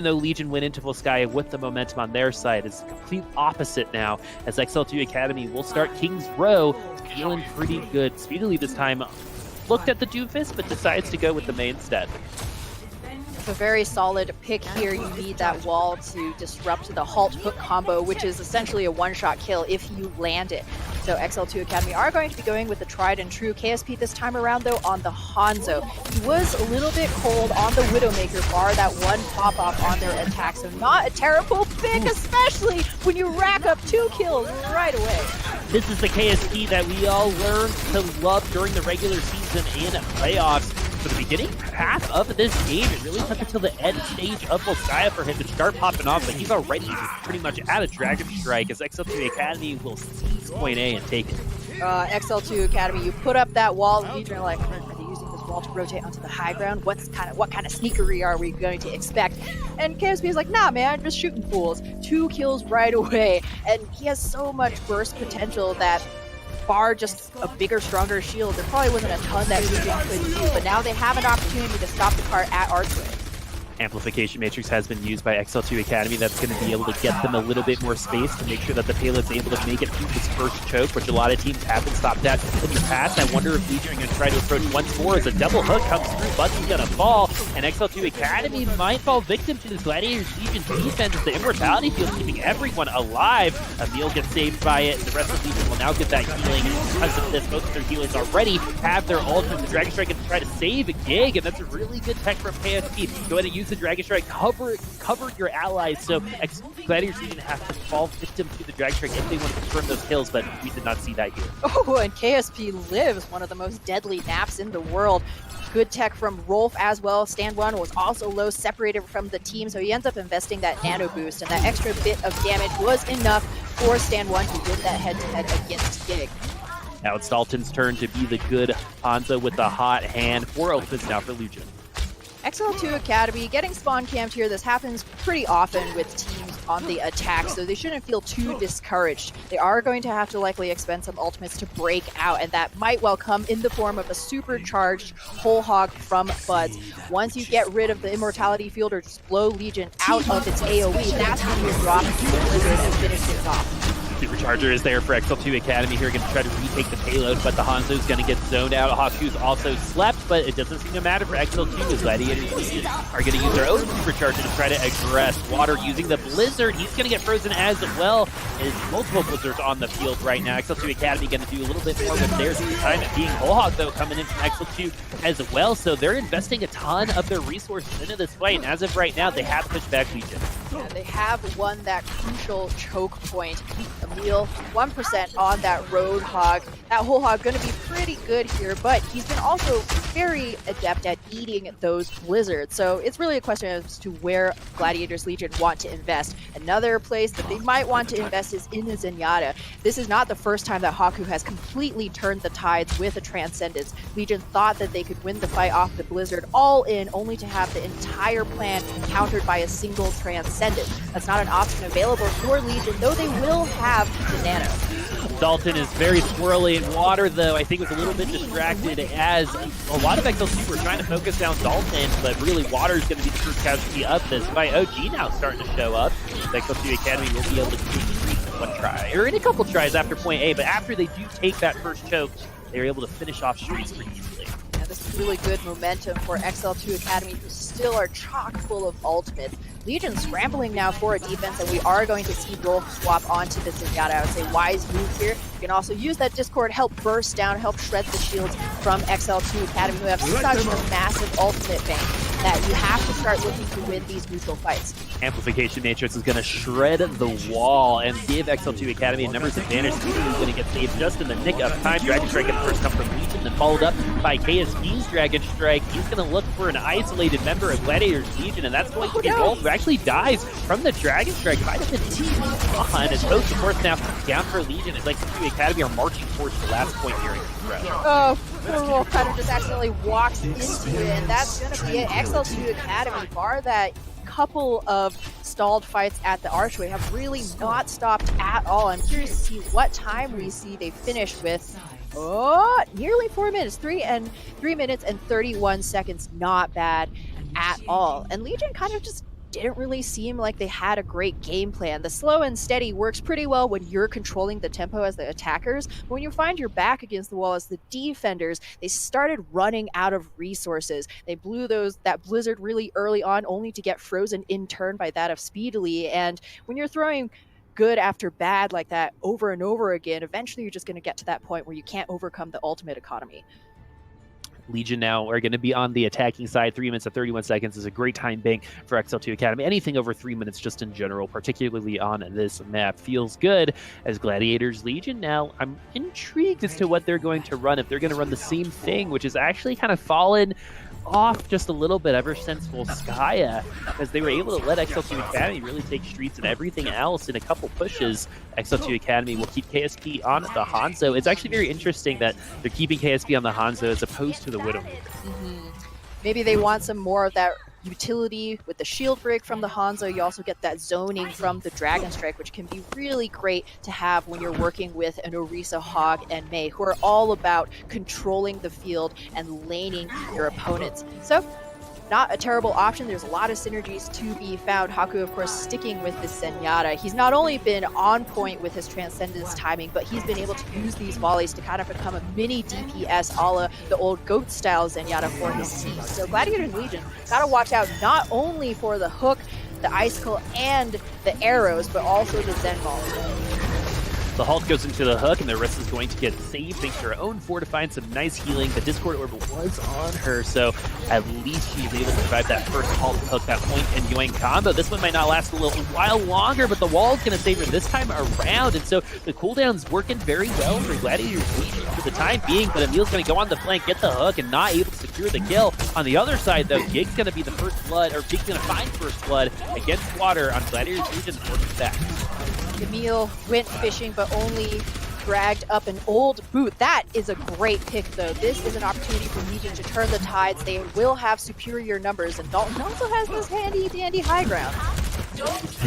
though Legion went into Volskaya with the momentum on their side, it's the complete opposite now, as XL2 Academy will start King's Row, feeling pretty good. Speedily this time looked at the Doomfist, but decides to go with the main instead. It's a very solid pick here. You need that wall to disrupt the halt hook combo, which is essentially a one-shot kill if you land it. So XL2 Academy are going to be going with the tried and true KSP this time around, though, on the Hanzo. He was a little bit cold on the Widowmaker, bar that one pop-off on their attack, so not a terrible pick, especially when you rack up 2 kills right away. This is the KSP that we all learned to love during the regular season and playoffs. For the beginning half of this game, it really took until the end stage of Volskaya for him to start popping off, but he's already pretty much at a Dragon Strike as XL2 Academy will seize point A and take it. XL2 Academy, you put up that wall, and you're like, are they using this wall to rotate onto the high ground? What kind of sneakery are we going to expect? And KSP is like, nah, man, just shooting fools. 2 kills right away, and he has so much burst potential that bar just a bigger, stronger shield, there probably wasn't a ton that Legion could do, but now they have an opportunity to stop the cart at Archway. Amplification Matrix has been used by XL2 Academy. That's going to be able to get them a little bit more space to make sure that the payload's able to make it through this first choke, which a lot of teams haven't stopped at in the past. I wonder if Legion are going to try to approach once more as a double hook comes through. Butt's going to fall, and XL2 Academy might fall victim to this Gladiators Legion defense as the Immortality Field keeping everyone alive. Emil gets saved by it. The rest of Legion will now get that healing. Because of this, most of their healers already have their ultimate. The Dragon Strike and try to save a gig, and that's a really good tech from KSP. Go ahead and use the Dragon Strike, cover your allies, so Gladiators Legion have to fall victim to the Dragon Strike if they want to confirm those kills, but we did not see that here. Oh, and KSP lives, one of the most deadly naps in the world. Good tech from Rolf as well. Stand 1 was also low, separated from the team, so he ends up investing that nano boost, and that extra bit of damage was enough for Stand 1 to win that head-to-head against Gig. Now it's Dalton's turn to be the good Hanzo with the hot hand. 4 opens now for Legion. XL2 Academy getting spawn camped here. This happens pretty often with teams on the attack, so they shouldn't feel too discouraged. They are going to have to likely expend some ultimates to break out, and that might well come in the form of a supercharged whole hog from Buds. Once you get rid of the Immortality Field or just blow Legion out of its AoE, that's when you drop the Blizzard and finish it off. Supercharger is there for XL2 Academy here, going to try to retake the payload, but the Hanzo's going to get zoned out. Haku's also slept, but it doesn't seem to matter for XL2 as Gladiators Legion are going to use their own Supercharger to try to aggress. Water using the Blizzard. He's going to get frozen as well. There's multiple Blizzards on the field right now. XL2 Academy going to do a little bit more with theirs this time. Being Bullhog, though, coming in from XL2 as well, so they're investing a ton of their resources into this fight, and as of right now, they have pushed back Legion. Yeah, they have won that crucial choke point. Emil, 1% on that Roadhog. That whole hog going to be pretty good here, but he's been also very adept at eating those blizzards. So it's really a question as to where Gladiators Legion want to invest. Another place that they might want to invest is in the Zenyatta. This is not the first time that Haku has completely turned the tides with a Transcendence. Legion thought that they could win the fight off the blizzard all in, only to have the entire plan countered by a single Transcendence. That's not an option available for Legion, though they will have the Nano. Dalton is very swirly in water, though. I think was a little bit distracted as a lot of XL2 were trying to focus down Dalton, but really water is going to be the first casualty of this fight. OG now starting to show up. XL2 Academy will be able to take streaks in one try, or in a couple tries after point A, but after they do take that first choke, they're able to finish off streaks pretty easily. Yeah, this is really good momentum for XL2 Academy, who still are chock full of ultimates. Legion scrambling now for a defense, and we are going to see Rolf swap onto the Zenyatta. I would say wise move here. You can also use that Discord, help burst down, help shred the shields from XL2 Academy, who have such a massive ultimate bank that you have to start looking to win these neutral fights. Amplification Matrix is going to shred the wall and give XL2 Academy a numbers advantage. Speedy is going to get saved just in the nick of time. Dragon Strike at first come from Legion, then followed up by KSP's Dragon Strike. He's going to look for an isolated member of Gladiators Legion, and that's going to be Rolf, who actually dies from the Dragon Strike. Might have been too on as both supports now down for Legion as XL2 Academy are marching towards the last point here in the round. Oh, poor Rolf kind of just accidentally walks into it, and that's going to be it. XL2 Academy, bar that couple of stalled fights at the Archway, have really not stopped at all. I'm curious to see what time we see they finish with. Oh, nearly 4 minutes. 3 minutes and 31 seconds. Not bad at all. And Legion kind of just didn't really seem like they had a great game plan. The slow and steady works pretty well when you're controlling the tempo as the attackers, but when you find your back against the wall as the defenders, they started running out of resources. They blew that blizzard really early on, only to get frozen in turn by that of Speedily. And when you're throwing good after bad like that over and over again, eventually you're just going to get to that point where you can't overcome the ultimate economy. Legion now are going to be on the attacking side. 3 minutes and 31 seconds is a great time bank for XL2 Academy. Anything over 3 minutes just in general, particularly on this map, feels good. As Gladiators Legion now, I'm intrigued as to what they're going to run. If they're going to run the same thing, which is actually kind of fallen off just a little bit ever since Volskaya, as they were able to let XL2 Academy really take streets and everything else in a couple pushes. XL2 Academy will keep KSP on the Hanzo. It's actually very interesting that they're keeping KSP on the Hanzo as opposed to the Widowmaker. Maybe they want some more of that utility with the shield break from the Hanzo. You also get that zoning from the Dragon Strike, which can be really great to have when you're working with an Orisa, Hog, and Mei, who are all about controlling the field and laning your opponents. So, not a terrible option. There's a lot of synergies to be found. Haku, of course, sticking with this Zenyatta. He's not only been on point with his Transcendence timing, but he's been able to use these volleys to kind of become a mini DPS a la the old GOAT-style Zenyatta for his team. So Gladiators Legion gotta watch out not only for the hook, the icicle, and the arrows, but also the Zen balls. The Halt goes into the hook, and the rest is going to get saved thanks to her own fortifying, some nice healing. The Discord Orb was on her, so at least she's able to survive that first Halt hook, that point and Yoing combo. This one might not last a little while longer, but the wall's going to save her this time around, and so the cooldown's working very well for Gladiators Legion for the time being, but Emil's going to go on the flank, get the hook, and not able to secure the kill. On the other side, though, Gig's going to be the first blood, or Gig's going to find first blood against Water on Gladiators Legion working back. Emil went fishing, but only dragged up an old boot. That is a great pick, though. This is an opportunity for Legion to turn the tides. They will have superior numbers, and Dalton also has this handy-dandy high ground.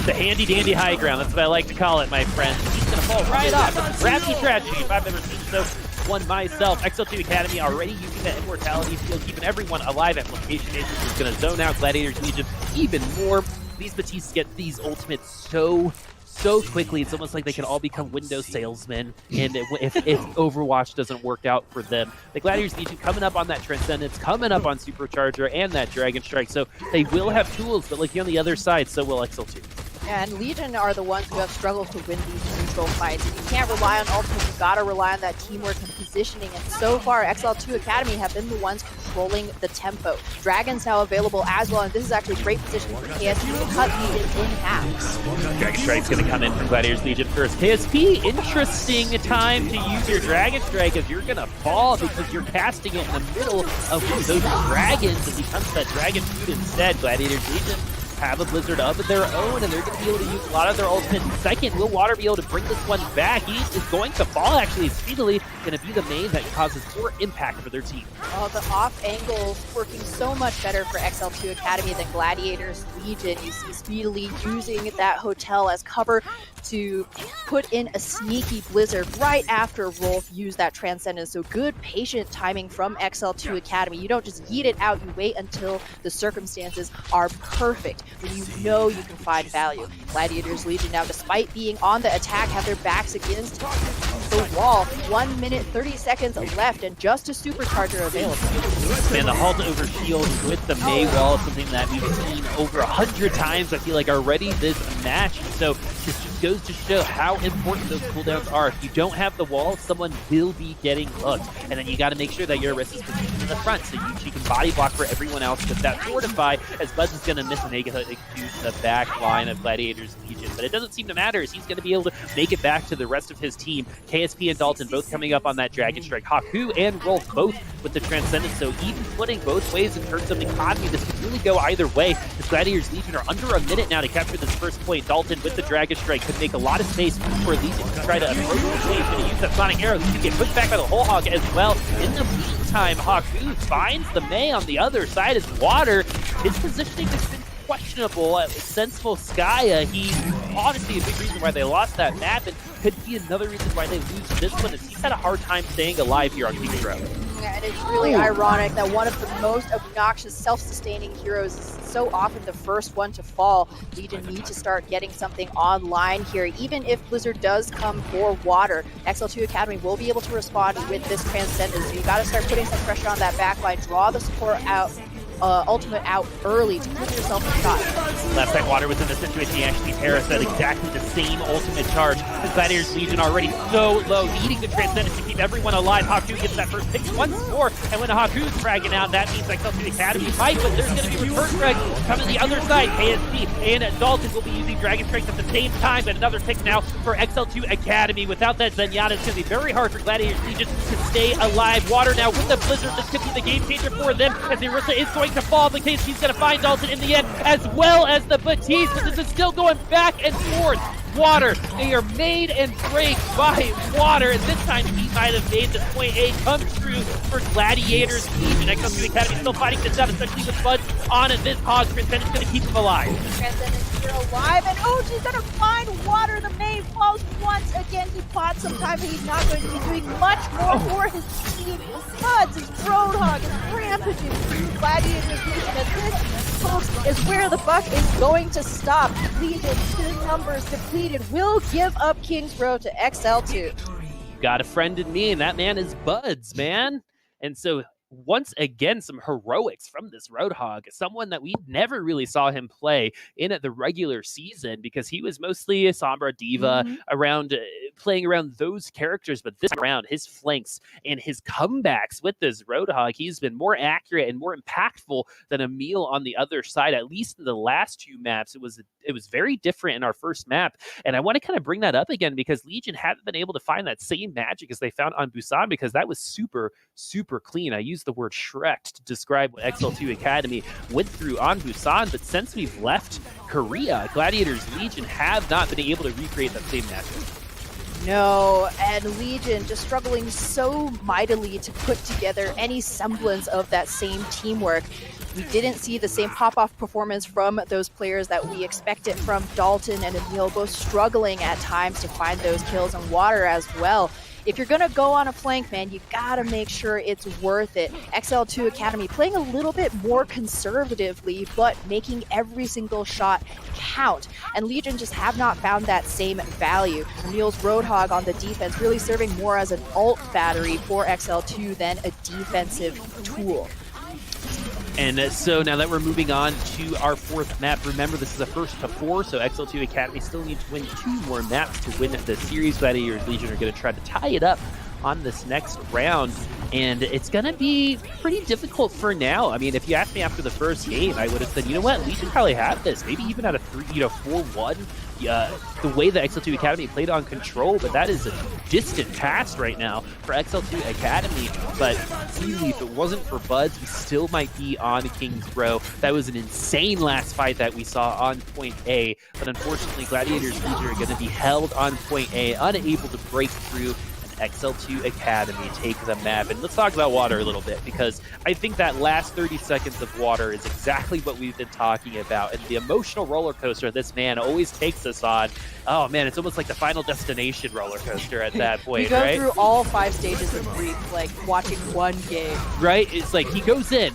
The handy-dandy high ground, that's what I like to call it, my friend. He's going to fall right off. It's a crappy tragedy if I've ever seen so one myself. XL2 Academy already using that immortality field, keeping everyone alive at location basis. Is going to zone out Gladiators Legion even more. These Batistas get these ultimates so quickly. It's almost like they can all become Windows salesmen, and if Overwatch doesn't work out for them. The Gladiators Legion coming up on that Transcendence, coming up on Supercharger and that Dragon Strike, so they will have tools, but like on the other side, so will XL2. And Legion are the ones who have struggled to win these neutral fights. You can't rely on ultimates, you gotta rely on that teamwork and positioning, and so far XL2 Academy have been the ones controlling the tempo. Dragon's now available as well, and this is actually great positioning for KSP to cut Legion in half. Dragon Strike's gonna come in from Gladiators Legion first. KSP, interesting time to use your Dragon Strike as you're gonna fall because you're casting it in the middle of one of those dragons. It becomes that Dragon Food instead. Gladiators Legion have a Blizzard of their own, and they're going to be able to use a lot of their ultimate. Second, will Water be able to bring this one back? He is going to fall, actually, speedily. Going to be the main that causes more impact for their team. Oh, the off angle working so much better for XL2 Academy than Gladiators Legion. You see Speedily using that hotel as cover to put in a sneaky Blizzard right after Rolf used that Transcendence. So good patient timing from XL2 Academy. You don't just yeet it out, you wait until the circumstances are perfect, when you know you can find value. Gladiators Legion now, despite being on the attack, have their backs against the wall. 1 minute, 30 seconds left, and just a Supercharger available. Man, the Halt over shield with the Mei wall is something that we've seen over 100 times, I feel like, already this match. So this just goes to show how important those cooldowns are. If you don't have the wall, someone will be getting hooked. And then you got to make sure that your wrist is positioned in the front so she can body block for everyone else with that Fortify, as Buzz is going to miss an egg hook to the back line of Gladiators Legion. But it doesn't seem to matter, as he's going to be able to make it back to the rest of his team. KSP and Dalton both coming up on that Dragon Strike. Haku and Rolf both with the Transcendence, so even putting both ways in terms of the economy, this could really go either way. The Gladiators Legion are under a minute now to capture this first point. Dalton with the Dragon Strike could make a lot of space for Legion to try to approach the stage. He's going to use that Sonic Arrow. He's going to get pushed back by the whole Hog as well. In the meantime, Haku finds the Mei on the other side as Water. His positioning has been questionable since Volskaya. He's honestly a big reason why they lost that map, and could be another reason why they lose this one, as he's had a hard time staying alive here on King's Row. And it's really ironic that one of the most obnoxious self-sustaining heroes is so often the first one to fall. Legion need to start getting something online here. Even if Blizzard does come for water, XL2 Academy will be able to respond with this Transcendence. So you got to start putting some pressure on that backline, draw the support out, ultimate out early to give yourself a shot. Last time Water was in the situation, he actually Paris at exactly the same ultimate charge. The Gladiators Legion already so low, needing the Transcendence to keep everyone alive. Haku gets that first pick once more, and when Haku's fragging out, that means XL2 Academy might, but there's going to be return frag coming the other side. KSC and Dalton will be using Dragon Strength at the same time, but another pick now for XL2 Academy. Without that Zenyatta, it's going to be very hard for Gladiators Legion to stay alive. Water now with the Blizzard, this could be the game changer for them, as the Orisa is going to fall. The case he's going to find Dalton in the end, as well as the Batiste, but this is still going back and forth. Water, they are made and break by Water, and this time he might have made the point A come true for Gladiators Legion. XL2 Academy still fighting this out, especially with Bud on this hog. Transcendence going to keep him alive. Transcendence here alive, and she's going to find Water. The main falls once again. He bought some time, but he's not going to be doing much more for his team. Buds, his Roadhog, his Rampaging, Gladiators Legion, and this, folks, is where the buck is going to stop. Legion, his numbers depleted, will give up King's Row to XL2. Got a friend in me, and that man is Buds, man. And so once again, some heroics from this Roadhog, someone that we never really saw him play in the regular season because he was mostly a Sombra Diva around playing around those characters, but this round, his flanks and his comebacks with this Roadhog, he's been more accurate and more impactful than Emil on the other side, at least in the last two maps. It was very different in our first map, and I want to kind of bring that up again because Legion haven't been able to find that same magic as they found on Busan, because that was super, super clean. I used the word Shrek to describe what XL2 Academy went through on Busan, but since we've left Korea, Gladiators Legion have not been able to recreate that same magic. No, and Legion just struggling so mightily to put together any semblance of that same teamwork. We didn't see the same pop-off performance from those players that we expected from Dalton and Emil, both struggling at times to find those kills, and Water as well. If you're going to go on a flank, man, you got to make sure it's worth it. XL2 Academy playing a little bit more conservatively, but making every single shot count. And Legion just have not found that same value. Emil's Roadhog on the defense really serving more as an alt battery for XL2 than a defensive tool. And so now that we're moving on to our fourth map, remember this is a first to four, so XL2 Academy still needs to win 2 more maps to win the series. Gladiators Legion are going to try to tie it up on this next round, and it's going to be pretty difficult for now. I mean, if you asked me after the first game, I would have said, you know what, Legion probably have this, maybe even at a 4-1. The way that XL2 Academy played on control, but that is a distant past right now for XL2 Academy. But easily, if it wasn't for Buds, we still might be on King's Row. That was an insane last fight that we saw on point A, but unfortunately, Gladiators Legion are going to be held on point A, unable to break through. XL2 Academy take the map. And let's talk about Water a little bit, because I think that last 30 seconds of Water is exactly what we've been talking about, and the emotional roller coaster this man always takes us on. Oh man, it's almost like the Final Destination roller coaster at that point, right? You go through all 5 stages of grief, like watching one game. Right? It's like he goes in.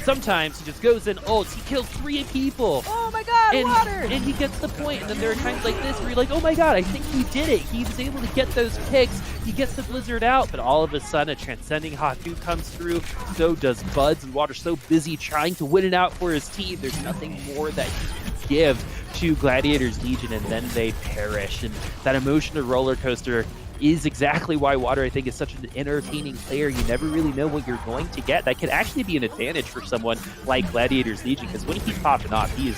Sometimes he just goes in, ults, he kills 3 people. Oh my god, and, Water! And he gets the point. And then there are times like this where you're like, oh my god, I think he did it. He was able to get those picks. He gets the Blizzard out, but all of a sudden a transcending Haku comes through. So does Buds, and Water's so busy trying to win it out for his team. There's nothing more that he can give to Gladiators Legion, and then they perish. And that emotional roller coaster is exactly why Water, I think, is such an entertaining player. You never really know what you're going to get. That could actually be an advantage for someone like Gladiators Legion, because when he's popping off, he is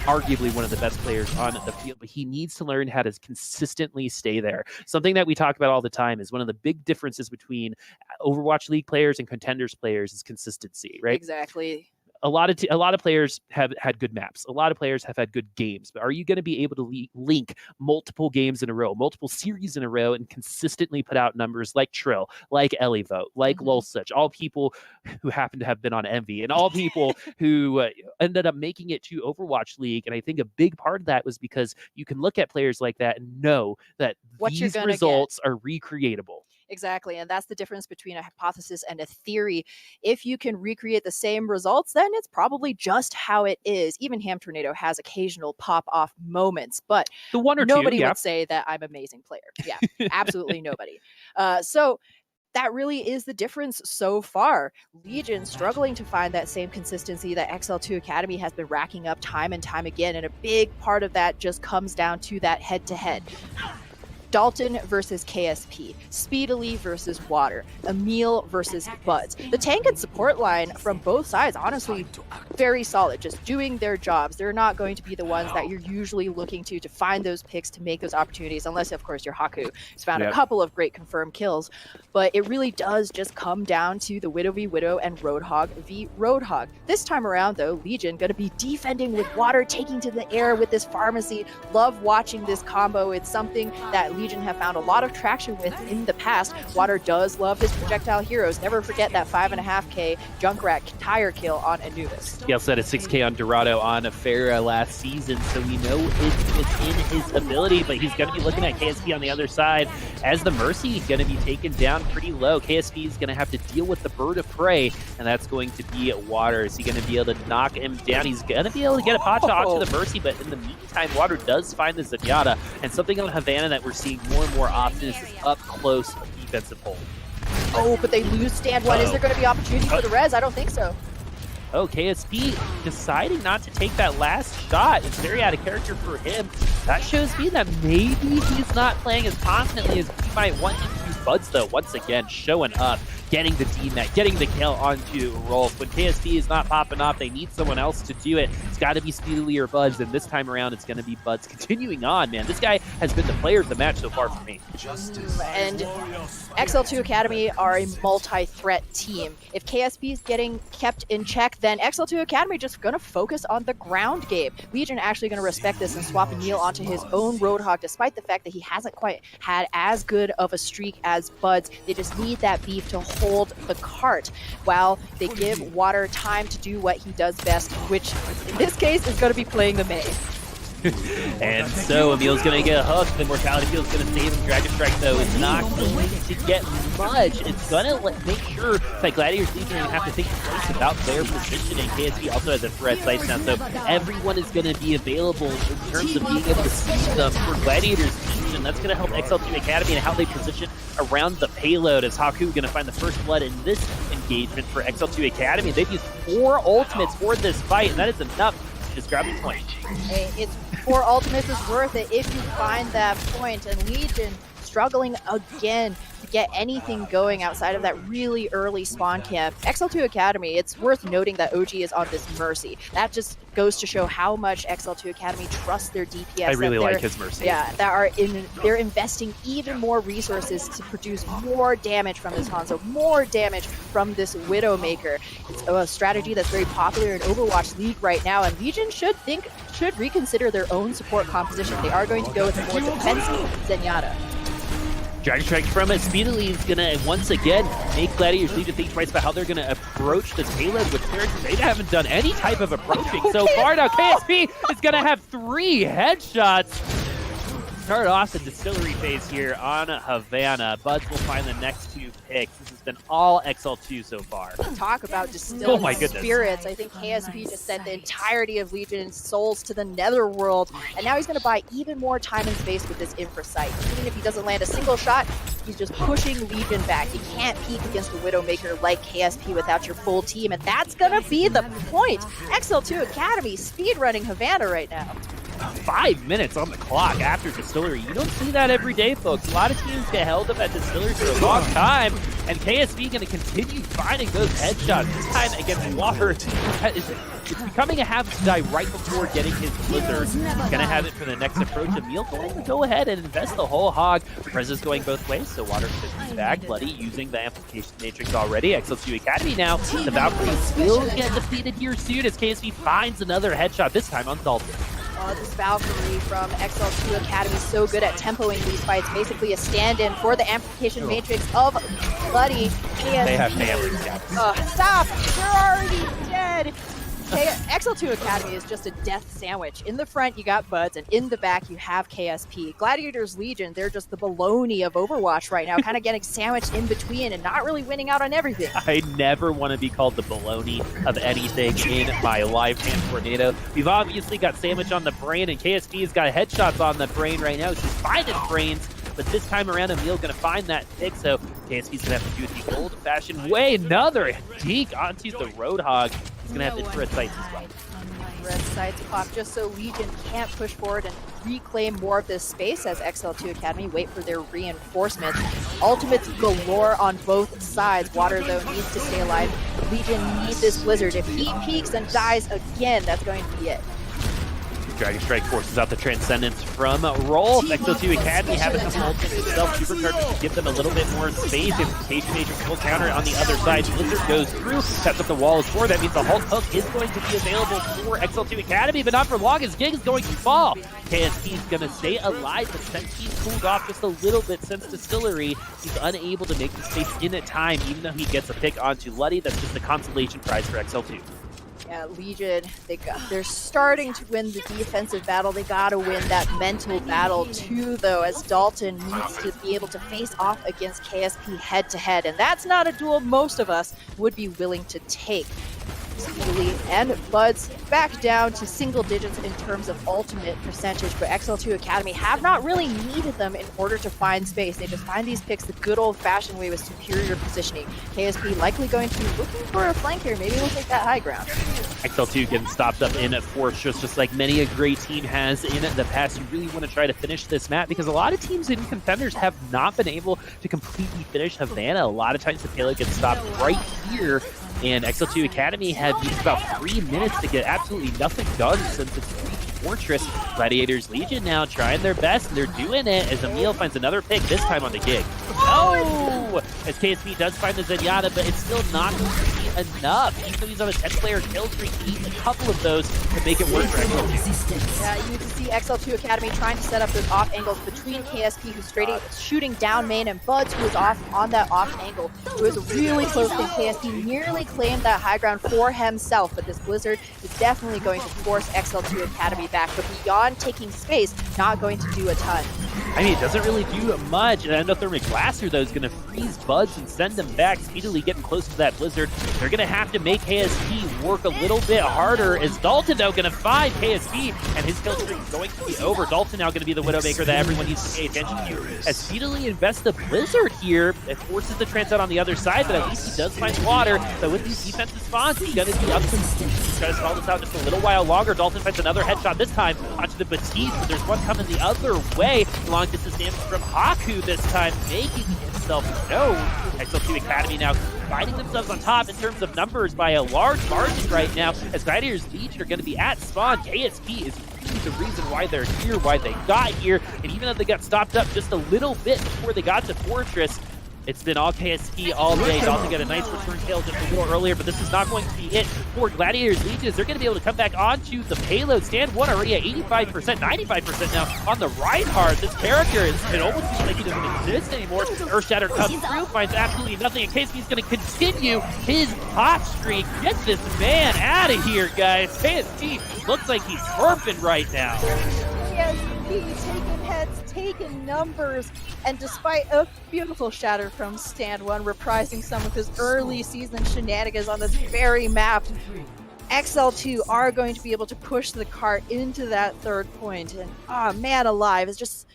arguably one of the best players on the field, but he needs to learn how to consistently stay there. Something that we talk about all the time is one of the big differences between Overwatch League players and Contenders players is consistency, right? Exactly. A lot of players have had good maps. A lot of players have had good games. But are you going to be able to link multiple games in a row, multiple series in a row, and consistently put out numbers like Trill, like Elivote, like Lulsuch, all people who happen to have been on Envy, and all people who ended up making it to Overwatch League? And I think a big part of that was because you can look at players like that and know that these results are recreatable. Exactly, and that's the difference between a hypothesis and a theory. If you can recreate the same results, then it's probably just how it is. Even HamTornado has occasional pop-off moments, but The one or nobody two, yeah. would say that I'm an amazing player. Yeah, absolutely nobody. So that really is the difference so far. Legion struggling to find that same consistency that XL2 Academy has been racking up time and time again, and a big part of that just comes down to that head-to-head. Dalton versus KSP, Speedily versus Water, Emil versus Buds. The tank and support line from both sides, honestly, very solid, just doing their jobs. They're not going to be the ones that you're usually looking to find those picks, to make those opportunities, unless, of course, you're Haku, who's found a couple of great confirmed kills. But it really does just come down to the Widow v Widow and Roadhog v Roadhog. This time around, though, Legion going to be defending with Water, taking to the air with this pharmacy. Love watching this combo. It's something that Legion have found a lot of traction with in the past. Water does love his projectile heroes. Never forget that 5.5k Junkrat tire kill on Anubis. He also had a 6k on Dorado on Farah last season, so we know it's in his ability, but he's going to be looking at KSP on the other side as the Mercy is going to be taken down pretty low. KSP is going to have to deal with the bird of prey, and that's going to be Water. Is he going to be able to knock him down? He's going to be able to get a pot shot onto the Mercy, but in the meantime, Water does find the Zenyatta, and something on Havana that we're seeing more and more often is this up-close defensive hold. Oh, but they lose stand one. Is there going to be opportunity for the res? I don't think so. Oh, KSP deciding not to take that last shot. It's very out of character for him. That shows me that maybe he's not playing as confidently as we might want him to. Buds, though, once again, showing up, getting the D-Net, getting the kill onto Rolf. When KSP is not popping off, they need someone else to do it. It's got to be Speedily or Buds, and this time around, it's going to be Buds. Continuing on, man. This guy has been the player of the match so far for me. And XL2 Academy are a multi-threat team. If KSP is getting kept in check, then XL2 Academy just going to focus on the ground game. Legion actually going to respect this and swap Emil onto his own Roadhog, despite the fact that he hasn't quite had as good of a streak as Buds. They just need that beef to hold the cart while they give Water time to do what he does best, which in this case is going to be playing the Mei. And so Emil's going to get hooked. The Mortality Field's going to save him. Dragon Strike, though, is not going to get much. It's going to make sure that Gladiators Legion have to think twice about their positioning. KSP also has infrared sights now, so everyone is going to be available in terms of being able to see them for Gladiators Legion. That's going to help XL2 Academy and how they position around the payload, as Haku going to find the first blood in this engagement for XL2 Academy. They've used 4 ultimates for this fight, and that is enough to just grab the point. Hey, it's 4 ultimates is worth it if you find that point, and Legion struggling again to get anything going outside of that really early spawn camp. XL2 Academy, it's worth noting that OG is on this Mercy. That just goes to show how much XL2 Academy trusts their DPS. I really like his Mercy. Yeah, they're investing even more resources to produce more damage from this Hanzo, more damage from this Widowmaker. It's a strategy that's very popular in Overwatch League right now, and Legion should reconsider their own support composition. They are going to go with a more defensive Zenyatta. Dragon Strike from it. Speedily is going to once again make Gladiators Legion think twice about how they're going to approach this payload, which they haven't done any type of approaching so far. Now KSP is going to have 3 headshots. Start off the distillery phase here on Havana. Buds will find the next 2 picks. This has been all XL2 so far. Talk about distilling goodness. spirits. I think KSP just sent the entirety of Legion's souls to the netherworld, and now he's going to buy even more time and space with this infra sight. Even if he doesn't land a single shot, he's just pushing Legion back. You can't peek against a Widowmaker like KSP without your full team, and that's going to be the point. XL2 Academy speedrunning Havana right now. 5 minutes on the clock after Distillery. You don't see that every day, folks. A lot of teams get held up at Distillery for a long time, and KSP going to continue finding those headshots. This time against Water, it's becoming a have to die right before getting his Blizzard. He's going to have it for the next approach. Emil going to go ahead and invest the whole hog. Prez is going both ways, so Water is back. Bloody using the Amplification Matrix already. XL2 Academy now. The Valkyries will get defeated here soon as KSP finds another headshot, this time on Dalton. This Valkyrie from XL2 Academy is so good at tempoing these fights. Basically a stand-in for the Amplification Matrix of Bloody KSP. They have families, yeah. Stop! They're already dead! XL2 Academy is just a death sandwich. In the front, you got Buds, and in the back, you have KSP. Gladiators Legion, they're just the baloney of Overwatch right now, kind of getting sandwiched in between and not really winning out on everything. I never want to be called the baloney of anything in my life, HamTornado. We've obviously got sandwich on the brain, and KSP's got headshots on the brain right now. She's finding brains, but this time around, Emil's going to find that pick, so KSP's going to have to do it the old-fashioned way. Another deke onto the Roadhog. He's going to have infrared sights as well. Red sights pop just so Legion can't push forward and reclaim more of this space as XL2 Academy wait for their reinforcements. Ultimates galore on both sides. Water, though, needs to stay alive. Legion needs this Blizzard. If he peeks and dies again, that's going to be it. Dragon Strike forces out the Transcendence from Roll. XL2 Academy having some ultimates itself. Superchargers to give them a little bit more space. Amplification Matrix will counter on the other side. Blizzard goes through. That's what the wall is for. That means the Hulk Hook is going to be available for XL2 Academy, but not for long as Gig is going to fall. KSP is going to stay alive, but since he's cooled off just a little bit since Distillery, he's unable to make the space in a time, even though he gets a pick onto Luddy. That's just the consolation prize for XL2. Yeah, Legion, they're starting to win the defensive battle. They gotta win that mental battle too, though, as Dalton needs to be able to face off against KSP head-to-head, and that's not a duel most of us would be willing to take. Speedily and Buds back down to single digits in terms of ultimate percentage, but XL2 Academy have not really needed them in order to find space. They just find these picks the good old-fashioned way with superior positioning. KSP likely going to be looking for a flank here. Maybe we'll take that high ground. XL2 getting stopped up in Force, just like many a great team has in the past. You really want to try to finish this map because a lot of teams in Contenders have not been able to completely finish Havana. A lot of times the payload gets stopped right here, and XL2 Academy have used about 3 minutes to get absolutely nothing done since it's reached Fortress. Gladiators Legion now trying their best, and they're doing it as Emil finds another pick, this time on the Gig. Oh! As KSP does find the Zenyatta, but it's still not going to be enough. Even though he's on a 10-player kill streak, he needs a couple of those to make it work for XL2. Yeah, you can see XL2 Academy trying to set up those off angles between KSP, who's shooting down main, and Buds, who is off on that off angle. It was a really close thing. KSP nearly claimed that high ground for himself, but this Blizzard is definitely going to force XL2 Academy back, but beyond taking space, not going to do a ton. I mean, it doesn't really do much, and Endothermic Blaster, though, is going to freeze Buds and send them back, speedily getting close to that Blizzard. They're going to have to make KSP work a little bit harder, as Dalton, though, going to find KSP, and his kill streak is going to be over. Dalton now going to be the Widowmaker that everyone needs to pay attention to, as speedily invests the Blizzard here. It forces the Trance out on the other side, but at least he does find water. But with these defensive spawns, he's going to be up to try to stall this out just a little while longer. Dalton finds another headshot, this time onto the Batiste, but there's one coming the other way. Long distance damage from Haku this time, making himself known. XL2 Academy now finding themselves on top in terms of numbers by a large margin right now, as Gladiators Legion are going to be at spawn. KSP is really the reason why they're here, why they got here, and even though they got stopped up just a little bit before they got to Fortress, it's been all KSP all day. Dalton got a nice return kill just a little earlier, but this is not going to be it for Gladiators Legions. They're going to be able to come back onto the payload. Stand one already at 85%, 95% now on the Reinhardt. This character it almost feels like he doesn't exist anymore. Earthshatter comes through, finds absolutely nothing, and KSP is going to continue his hot streak. Get this man out of here, guys. KSP looks like he's surfing right now. KSP taking heads, taking numbers, and despite a beautiful shatter from Stand 1 reprising some of his early season shenanigans on this very map, XL2 are going to be able to push the cart into that third point. And man alive, it's just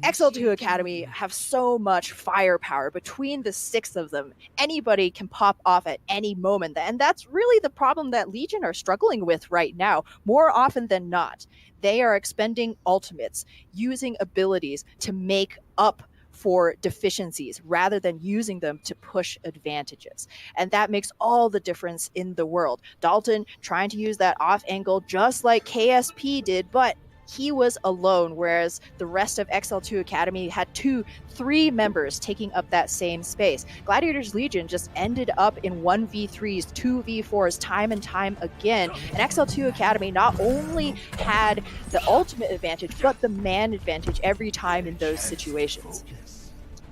XL2 Academy have so much firepower between the 6 of them. Anybody can pop off at any moment, and that's really the problem that Legion are struggling with right now. More often than not, they are expending ultimates, using abilities to make up for deficiencies rather than using them to push advantages. And that makes all the difference in the world. Dalton trying to use that off angle just like KSP did, but he was alone, whereas the rest of XL2 Academy had 2-3 members taking up that same space. Gladiators Legion just ended up in 1v3s, 2v4s time and time again. And XL2 Academy not only had the ultimate advantage, but the man advantage every time in those situations.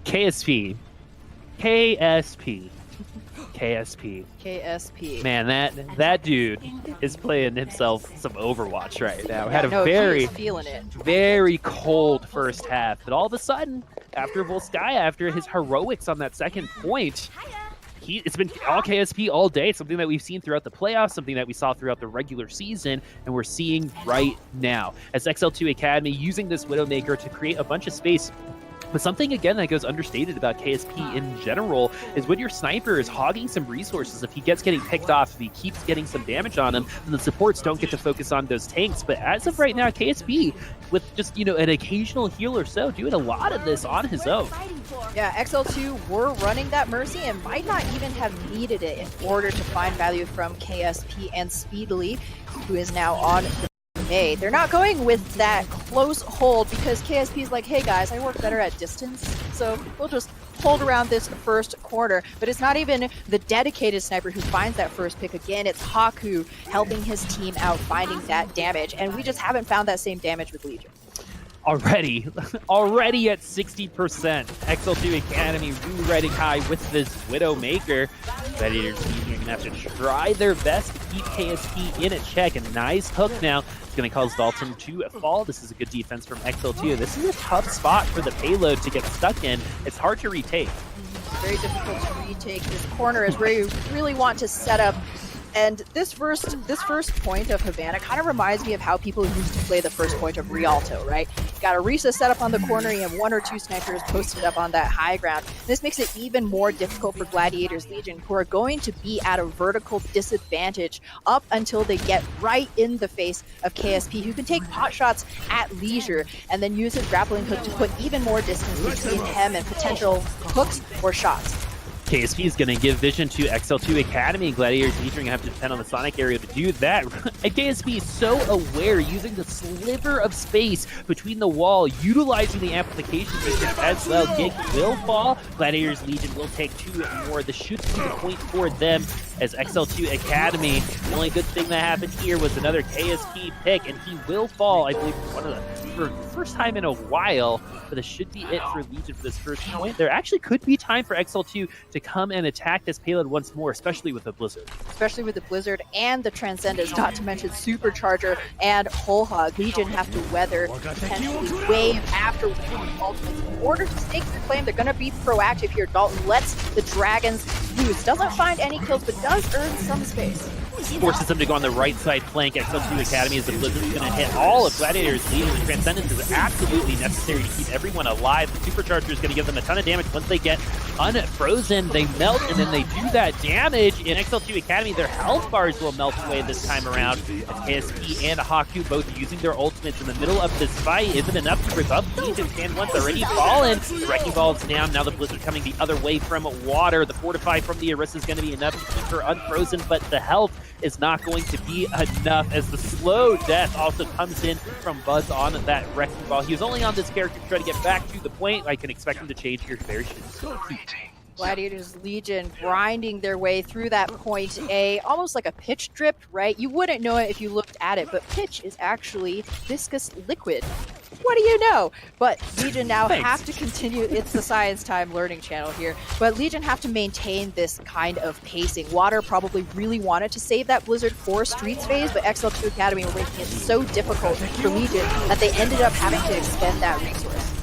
KSP KSP. KSP. Man, that dude is playing himself some Overwatch right now. Yeah, Had a no, very, he's feeling it. very cold first half, but all of a sudden, after Volskaya, after his heroics on that second point, it's been all KSP all day, something that we've seen throughout the playoffs, something that we saw throughout the regular season, and we're seeing right now. As XL2 Academy using this Widowmaker to create a bunch of space. But something, again, that goes understated about KSP in general is when your sniper is hogging some resources, if he gets getting picked off, if he keeps getting some damage on him, then the supports don't get to focus on those tanks. But as of right now, KSP, with just, an occasional heal or so, doing a lot of this on his own. Yeah, XL2 were running that Mercy and might not even have needed it in order to find value from KSP and Speedily, who is now on the A. They're not going with that close hold because KSP is like, hey guys, I work better at distance, so we'll just hold around this first corner. But it's not even the dedicated sniper who finds that first pick. Again, it's Haku helping his team out, finding that damage, and we just haven't found that same damage with Legion. Already at 60%. XL2 Academy re-riding high with this Widowmaker. Gladiators are going to have to try their best to keep KSP in a check. A nice hook now. It's going to cause Dalton to fall. This is a good defense from XL2. This is a tough spot for the payload to get stuck in. It's hard to retake. Very difficult to retake. This corner is where you really want to set up. And this first point of Havana kind of reminds me of how people used to play the first point of Rialto, right? You got Orisa set up on the corner, you have 1 or 2 snipers posted up on that high ground. This makes it even more difficult for Gladiators Legion, who are going to be at a vertical disadvantage up until they get right in the face of KSP, who can take pot shots at leisure and then use his grappling hook to put even more distance between him and potential hooks or shots. KSP is going to give vision to XL2 Academy. Gladiators Legion have to depend on the Sonic area to do that. And KSP is so aware, using the sliver of space between the wall, utilizing the amplification system as well. Gig will fall. Gladiators Legion will take 2 more. This should be the point for them as XL2 Academy. The only good thing that happened here was another KSP pick, and he will fall, I believe, for the first time in a while. But this should be it for Legion for this first point. There actually could be time for XL2 to come and attack this payload once more, especially with the Blizzard. Especially with the Blizzard and the Transcendence, not to mention Supercharger and Whole Hog. Legion have to weather potentially wave after wave ultimates. In order to stake their claim, they're going to be proactive here. Dalton lets the Dragons loose. Doesn't find any kills, but does earn some space. Forces them to go on the right side flank. XL2 Academy as the Blizzard is going to hit all of Gladiators Legion. The Transcendence is absolutely necessary to keep everyone alive. The Supercharger is going to give them a ton of damage. Once they get unfrozen, they melt, and then they do that damage. In XL2 Academy, their health bars will melt away this time around. As KSP and Haku both using their ultimates in the middle of this fight isn't enough to rip up Legion. Fan one's already fallen. The Wrecking Ball's down. Now the Blizzard coming the other way from water. The Fortify from the Orisa is going to be enough to keep her unfrozen, but the health is not going to be enough as the slow death also comes in from Buzz on that Wrecking Ball. He was only on this character to try to get back to the point. I can expect him to change here very soon. Gladiators Legion grinding their way through that point A, almost like a pitch drip, right? You wouldn't know it if you looked at it, but pitch is actually viscous liquid. What do you know? But Legion now have to continue. It's the Science Time learning channel here. But Legion have to maintain this kind of pacing. Water probably really wanted to save that Blizzard for Streets phase, but XL2 Academy were making it so difficult for Legion that they ended up having to expend that resource.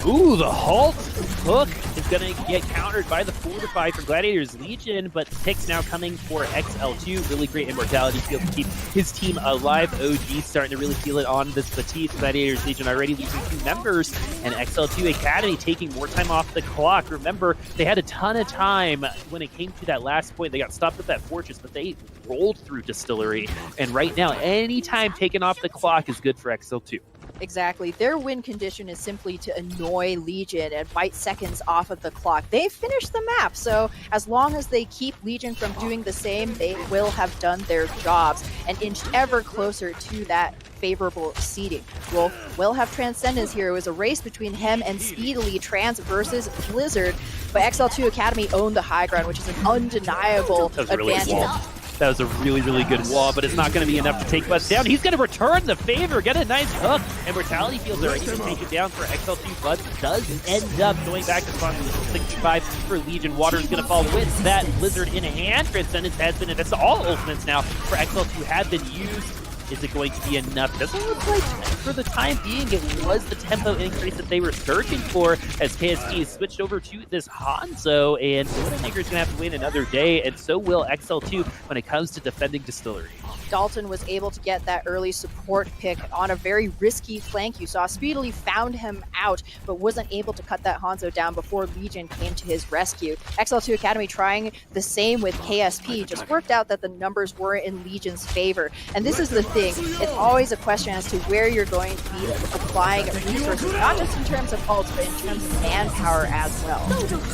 Ooh, the Halt hook is going to get countered by the Fortify for Gladiators Legion, but the pick's now coming for XL2. Really great immortality field to keep his team alive. OG starting to really feel it on this Batiste. Gladiators Legion already losing 2 members, and XL2 Academy taking more time off the clock. Remember, they had a ton of time when it came to that last point. They got stopped at that Fortress, but they rolled through Distillery, and right now, any time taken off the clock is good for XL2. Exactly. Their win condition is simply to annoy Legion and bite seconds off of the clock. They finished the map, so as long as they keep Legion from doing the same, they will have done their jobs and inched ever closer to that favorable seeding. Wolf will have Transcendence here. It was a race between him and Speedily, Trans versus Blizzard, but XL2 Academy owned the high ground, which is an undeniable advantage. That was a really, really good wall, but it's not going to be enough to take Buzz down. He's going to return the favor, get a nice hook, and Mortality Fields are ready to take it down for XL2. Buzz does end up going back to spawn 65 for Legion. Water is going to fall with that Blizzard in hand. Transcendence has been invested. All ultimates now for XL2 have been used. Is it going to be enough? Doesn't look like, for the time being, it was the tempo increase that they were searching for as KSP switched over to this Hanzo, and Widowmaker's going to have to wait another day, and so will XL2 when it comes to defending Distillery. Dalton was able to get that early support pick on a very risky flank. You saw speedily found him out, but wasn't able to cut that Hanzo down before Legion came to his rescue. XL2 Academy trying the same with KSP, just worked out that the numbers were in Legion's favor. And this is the thing, it's always a question as to where you're going to be applying resources, not just in terms of ults, but in terms of manpower as well.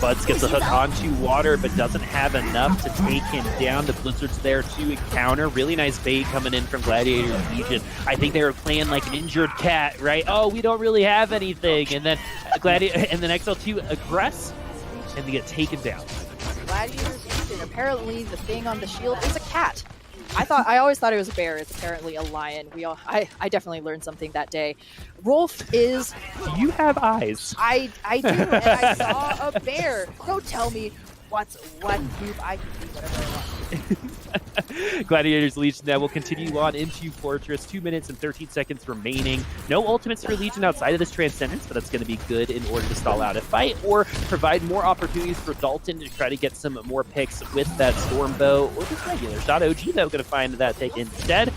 Buds gets a hook onto Water, but doesn't have enough to take him down. The Blizzard's there to counter. Really nice bait coming in from Gladiators Legion. I think they were playing like an injured cat, right? Oh, we don't really have anything. And then XL2 aggress, and they get taken down. Gladiators Legion, apparently the thing on the shield is a cat. I always thought it was a bear. It's apparently a lion. I definitely learned something that day. Rolf is... You have eyes. I do, and I saw a bear. Don't tell me what's what, dude. I can do whatever I want. Gladiators Legion now will continue on into Fortress. 2 minutes and 13 seconds remaining. No ultimates for Legion outside of this Transcendence, but that's going to be good in order to stall out a fight or provide more opportunities for Dalton to try to get some more picks with that Stormbow or just regular shot. OG, though, going to find that take instead.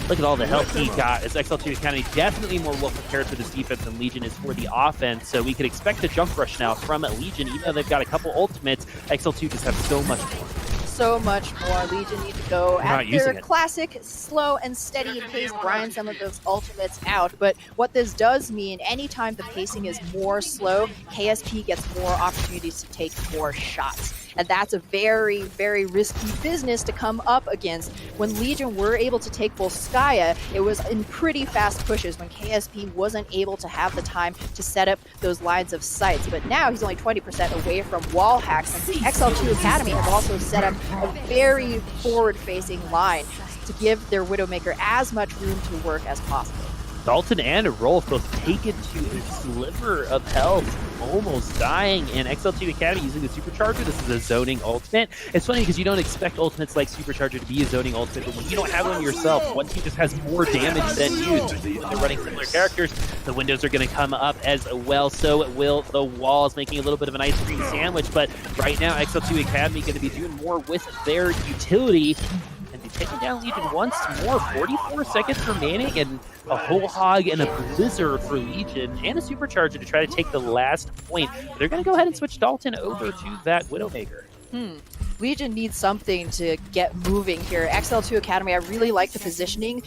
Look at all the help he got as XL2 Academy definitely more well prepared for this defense than Legion is for the offense. So we could expect a jump rush now from Legion. Even though they've got a couple ultimates, XL2 just have so much more. So much more. Legion need to go at their classic slow and steady pace, grind some of those ultimates out. But what this does mean, anytime the pacing is more slow, KSP gets more opportunities to take more shots. And that's a very, very risky business to come up against. When Legion were able to take Volskaya, it was in pretty fast pushes when KSP wasn't able to have the time to set up those lines of sights. But now he's only 20% away from wall hacks, and XL2 Academy have also set up a very forward-facing line to give their Widowmaker as much room to work as possible. Dalton and Rolf both taken to a sliver of health, almost dying, and XL2 Academy using the Supercharger. This is a zoning ultimate. It's funny because you don't expect ultimates like Supercharger to be a zoning ultimate, but when you don't have one yourself, one team just has more damage than you. They're running similar characters. The windows are going to come up as well, so will the walls, making a little bit of an ice cream sandwich, but right now XL2 Academy going to be doing more with their utility. And they've taken down Legion once more. 44 seconds remaining, and a whole hog and a Blizzard for Legion, and a Supercharger to try to take the last point. They're going to go ahead and switch Dalton over to that Widowmaker. Legion needs something to get moving here. XL2 Academy, I really like the positioning.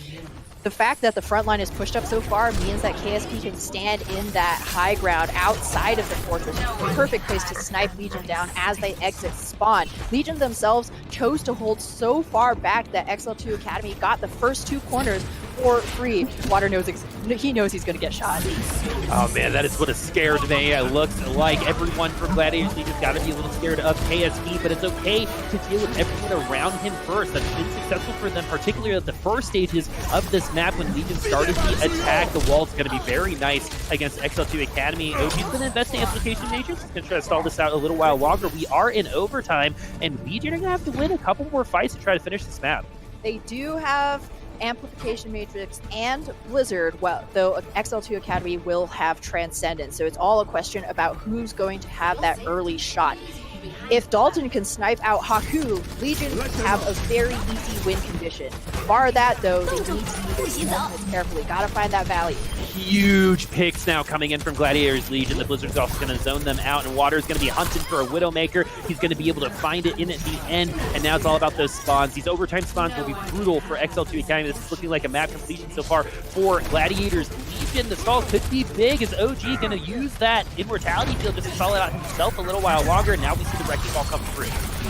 The fact that the front line is pushed up so far means that KSP can stand in that high ground outside of the fortress. The perfect place to snipe Legion down as they exit spawn. Legion themselves chose to hold so far back that XL2 Academy got the first 2 corners for free. Water knows he knows he's going to get shot. Oh man, that is what a scared me. It looks like everyone from Gladiators Legion's got to be a little scared of KSP, but it's okay to deal with everyone around him first. That's been successful for them, particularly at the first stages of this map when Legion started the attack. The wall's going to be very nice against XL2 Academy. OG's been investing in Application Matrix. He's going to try to stall this out a little while longer. We are in overtime, and Legion are going to have to win a couple more fights to try to finish this map. They do have Amplification Matrix and Blizzard, well, though XL2 Academy will have Transcendence, so it's all a question about who's going to have that early shot. If Dalton can snipe out Haku, Legion have a very easy win condition. Bar that, though, they need to use their ultimates carefully. Gotta find that value. Huge picks now coming in from Gladiators Legion. The Blizzard's also going to zone them out, and Water's going to be hunting for a Widowmaker. He's going to be able to find it in at the end, and now it's all about those spawns. These overtime spawns will be brutal for XL2 Academy. This is looking like a map completion so far for Gladiators Legion. The stall could be big. Is OG going to use that Immortality Field just to stall it out himself a little while longer? Now we see the Wrecking Ball come through.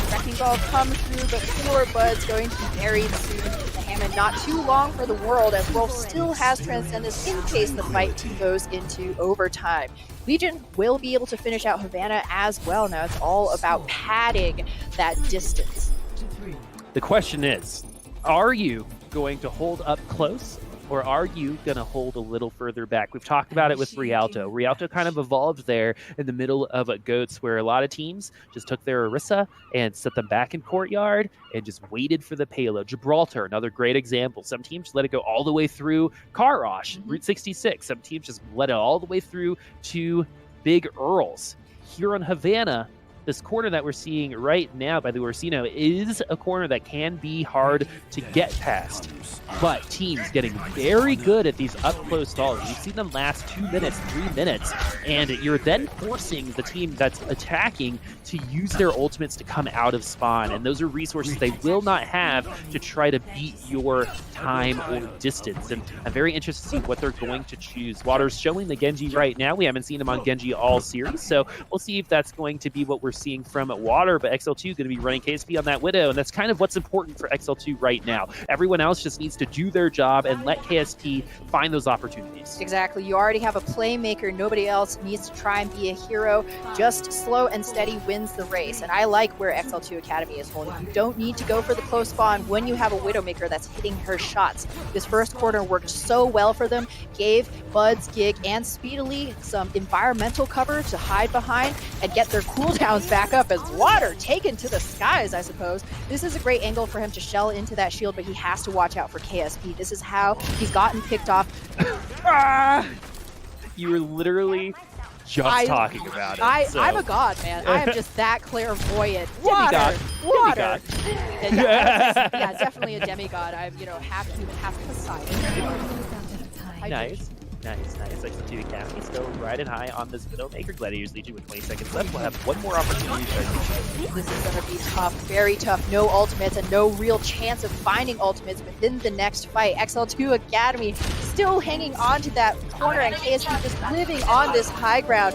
Wrecking Ball comes through, but poor Bud's going to be buried soon in the Hammond. Not too long for the world, as Rolf still has Transcendence in case the fight goes into overtime. Legion will be able to finish out Havana as well. Now it's all about padding that distance. The question is, are you going to hold up close, or are you going to hold a little further back? We've talked about it with Rialto. Rialto kind of evolved there in the middle of Goats, where a lot of teams just took their Orisa and set them back in courtyard and just waited for the payload. Gibraltar, another great example. Some teams let it go all the way through Karash, Route 66. Some teams just let it all the way through to Big Earls. Here on Havana, this corner that we're seeing right now by the Orsino is a corner that can be hard to get past. But teams getting very good at these up-close stalls. You've seen them last 2 minutes, 3 minutes, and you're then forcing the team that's attacking to use their ultimates to come out of spawn. And those are resources they will not have to try to beat your time or distance. And I'm very interested to see what they're going to choose. Water's showing the Genji right now. We haven't seen him on Genji all series, so we'll see if that's going to be what we're seeing from Water. But XL2 going to be running KSP on that Widow, and that's kind of what's important for XL2 right now. Everyone else just needs to do their job and let KSP find those opportunities. Exactly. You already have a playmaker. Nobody else needs to try and be a hero. Just slow and steady wins the race. And I like where XL2 Academy is holding. You don't need to go for the close spawn when you have a Widowmaker that's hitting her shots. This first quarter worked so well for them. Gave Buds, Gig, and Speedily some environmental cover to hide behind and get their cooldowns back up as Water taken to the skies, I suppose. This is a great angle for him to shell into that shield, but he has to watch out for KSP. This is how he's gotten picked off. You were literally just talking about it. I'm a god, man. I am just that clairvoyant. Demigod. Water. Yeah, definitely a demigod. I'm, half human, half Poseidon. Nice. XL2 Academy still riding high on this Widowmaker. Gladiators Legion with 20 seconds left. We'll have one more opportunity. This is going to be tough, very tough. No ultimates and no real chance of finding ultimates within the next fight. XL2 Academy still hanging on to that corner, and KSP just living on this high ground.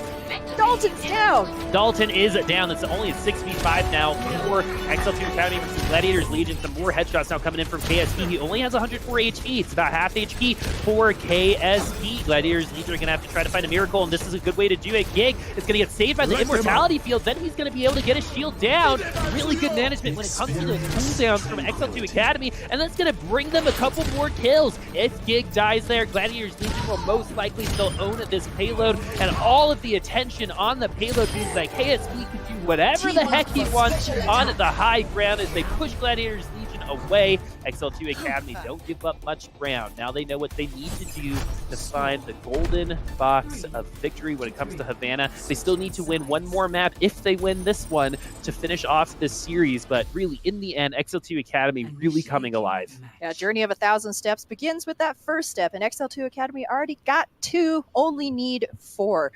Dalton's down. Dalton is down. It's only a 6v5 now for XL2 Academy versus Gladiators Legion. Some more headshots now coming in from KSP. He only has 104 HP. It's about half HP for KSP. Gladiators Legion are going to have to try to find a miracle, and this is a good way to do it. Gig is going to get saved by the Immortality Field. Then he's going to be able to get his shield down. Really good management when it comes to the cooldowns from XL2 Academy, and that's going to bring them a couple more kills. If Gig dies there, Gladiators Legion will most likely still own this payload, and all of the attention on the payload means that KSP can do whatever the heck he wants on the high ground as they push Gladiators Legion away. XL2 Academy don't give up much ground. Now they know what they need to do to find the golden box of victory when it comes to Havana. They still need to win one more map if they win this one to finish off this series, but really in the end, XL2 Academy really coming alive. Yeah, Journey of 1,000 Steps begins with that first step, and XL2 Academy already got 2, only need 4.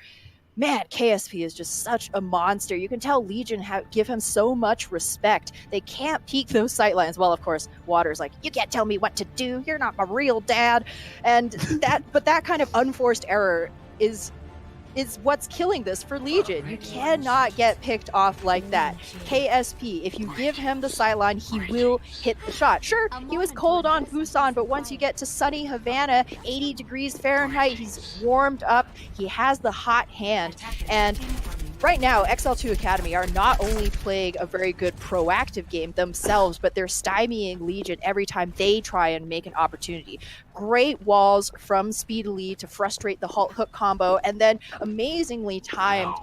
Man, KSP is just such a monster. You can tell Legion give him so much respect. They can't peek those sightlines. Well, of course, Water's like, you can't tell me what to do. You're not my real dad. And that kind of unforced error is what's killing this for Legion. You cannot get picked off like that. KSP, if you give him the sideline, he will hit the shot. Sure, he was cold on Busan, but once you get to sunny Havana, 80 degrees Fahrenheit, he's warmed up. He has the hot hand. And right now, XL2 Academy are not only playing a very good proactive game themselves, but they're stymieing Legion every time they try and make an opportunity. Great walls from Speedily to frustrate the halt hook combo, and then amazingly timed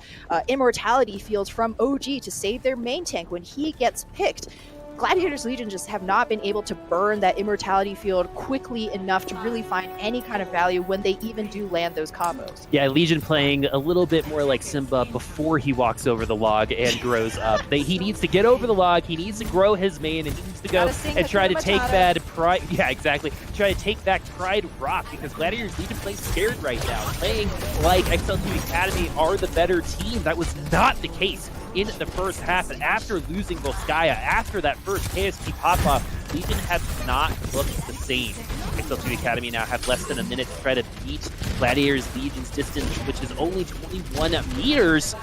immortality fields from OG to save their main tank when he gets picked. Gladiators Legion just have not been able to burn that immortality field quickly enough to really find any kind of value when they even do land those combos. Yeah, Legion playing a little bit more like Simba before he walks over the log and grows up. He needs to get over the log, he needs to grow his main, and he needs to go and try to take that pride. Yeah, exactly. Try to take that pride rock, because Gladiators Legion playing scared right now. Playing like XL2 Academy are the better team. That was not the case in the first half, and after losing Volskaya, after that first KSP pop-off, Legion have not looked the same. XL2 Academy now have less than a minute to try to beat Gladiators Legion's distance, which is only 21 meters.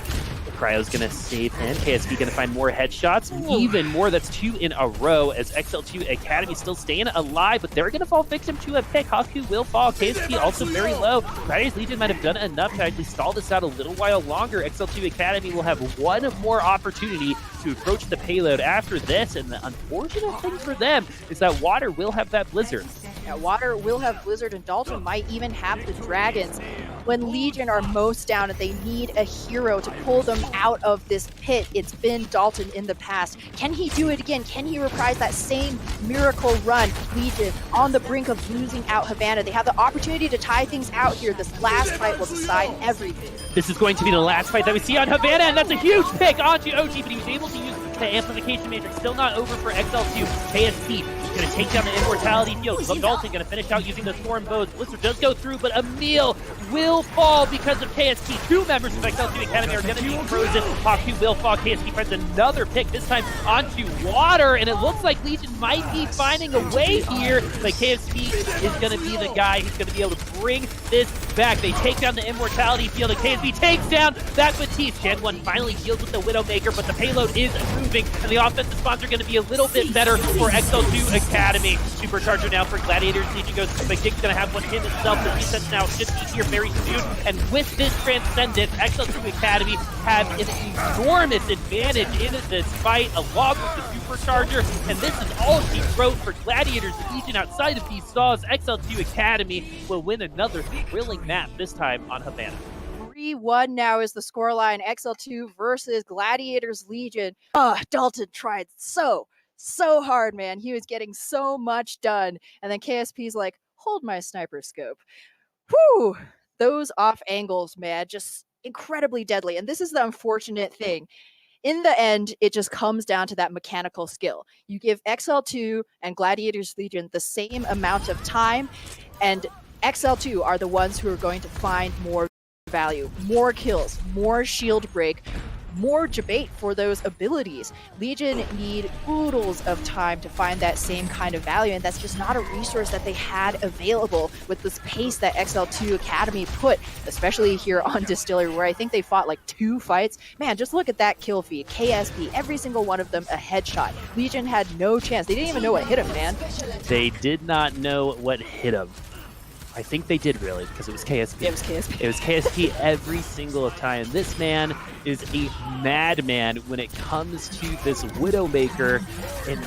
Cryo's gonna save him. KSP gonna find more headshots, even more. That's 2 in a row as XL2 Academy still staying alive, but they're gonna fall victim to a pick. Haku will fall. KSP also very low. Gladiators Legion might have done enough to actually stall this out a little while longer. XL2 Academy will have one more opportunity to approach the payload after this, and the unfortunate thing for them is that Water will have that Blizzard. Yeah, Water will have Blizzard, and Dalton might even have the Dragons. When Legion are most down and they need a hero to pull them out of this pit, it's been Dalton in the past. Can he do it again? Can he reprise that same miracle run? Legion on the brink of losing out Havana. They have the opportunity to tie things out here. This last fight will decide everything. This is going to be the last fight that we see on Havana, and that's a huge pick onto OG, but he was able to use the amplification matrix. Still not over for XL2. KSP going to take down the immortality field. Dalton going to finish out using the storm bows. Blizzard does go through, but Emil will fall because of KSP. 2 members of XL2 Academy are going to be frozen. Haku will fall. KSP finds another pick, this time onto Water, and it looks like Legion might be finding a way here, but KSP is going to be the guy who's going to be able to bring this back. They take down the immortality field, and KSP takes down that Batiste. Gen 1 finally deals with the Widowmaker, but the payload is moving, and the offensive spawns are going to be a little bit better for XL2 Academy. Supercharger now for Gladiators. Legion goes, but Dick's going to have one hit himself. The resets now should be here very soon, and with this Transcendence, XL2 Academy have an enormous advantage in this fight, along with the Supercharger, and this is all she wrote for Gladiators Legion outside of these stalls. XL2 Academy will win another thrilling map, this time on Havana. 3-1 now is the scoreline. XL2 versus Gladiators Legion. Dalton tried so hard, man. He was getting so much done. And then KSP's like, hold my sniper scope. Whew! Those off angles, man, just incredibly deadly. And this is the unfortunate thing. In the end, it just comes down to that mechanical skill. You give XL2 and Gladiators Legion the same amount of time, and XL2 are the ones who are going to find more value, more kills, more shield break, more debate for those abilities. Legion need oodles of time to find that same kind of value, and that's just not a resource that they had available with this pace that XL2 Academy put, especially here on Distillery, where I think they fought like 2 fights. Man, just look at that kill feed. KSP, every single one of them a headshot. Legion had no chance. They didn't even know what hit him, man. They did not know what hit him. I think they did, really, because it was KSP. It was KSP. It was KSP every single time. This man is a madman when it comes to this Widowmaker, and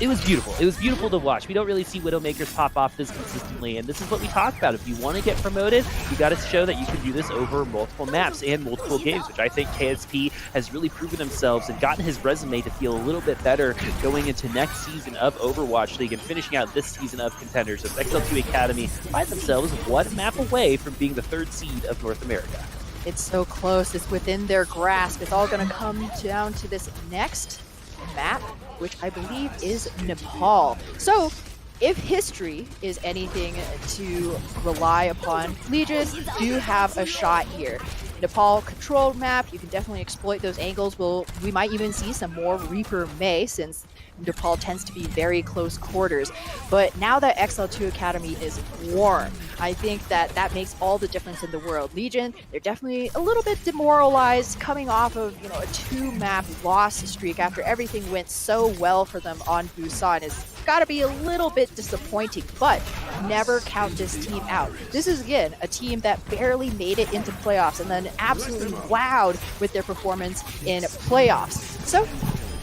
it was beautiful. It was beautiful to watch. We don't really see Widowmakers pop off this consistently, and this is what we talk about. If you want to get promoted, you got to show that you can do this over multiple maps and multiple games, which I think KSP has really proven themselves and gotten his resume to feel a little bit better going into next season of Overwatch League and finishing out this season of Contenders. As XL2 Academy find themselves one map away from being the 3rd seed of North America. It's so close. It's within their grasp. It's all going to come down to this next map, which I believe is Nepal. So, if history is anything to rely upon, Legion do have a shot here. Nepal controlled map, you can definitely exploit those angles. We might even see some more Reaper May, since Nepal tends to be very close quarters. But now that XL2 Academy is warm, I think that makes all the difference in the world. Legion, they're definitely a little bit demoralized coming off of, a 2-map loss streak after everything went so well for them on Busan. It's got to be a little bit disappointing, but never count this team out. This is, again, a team that barely made it into playoffs and then absolutely wowed with their performance in playoffs. So,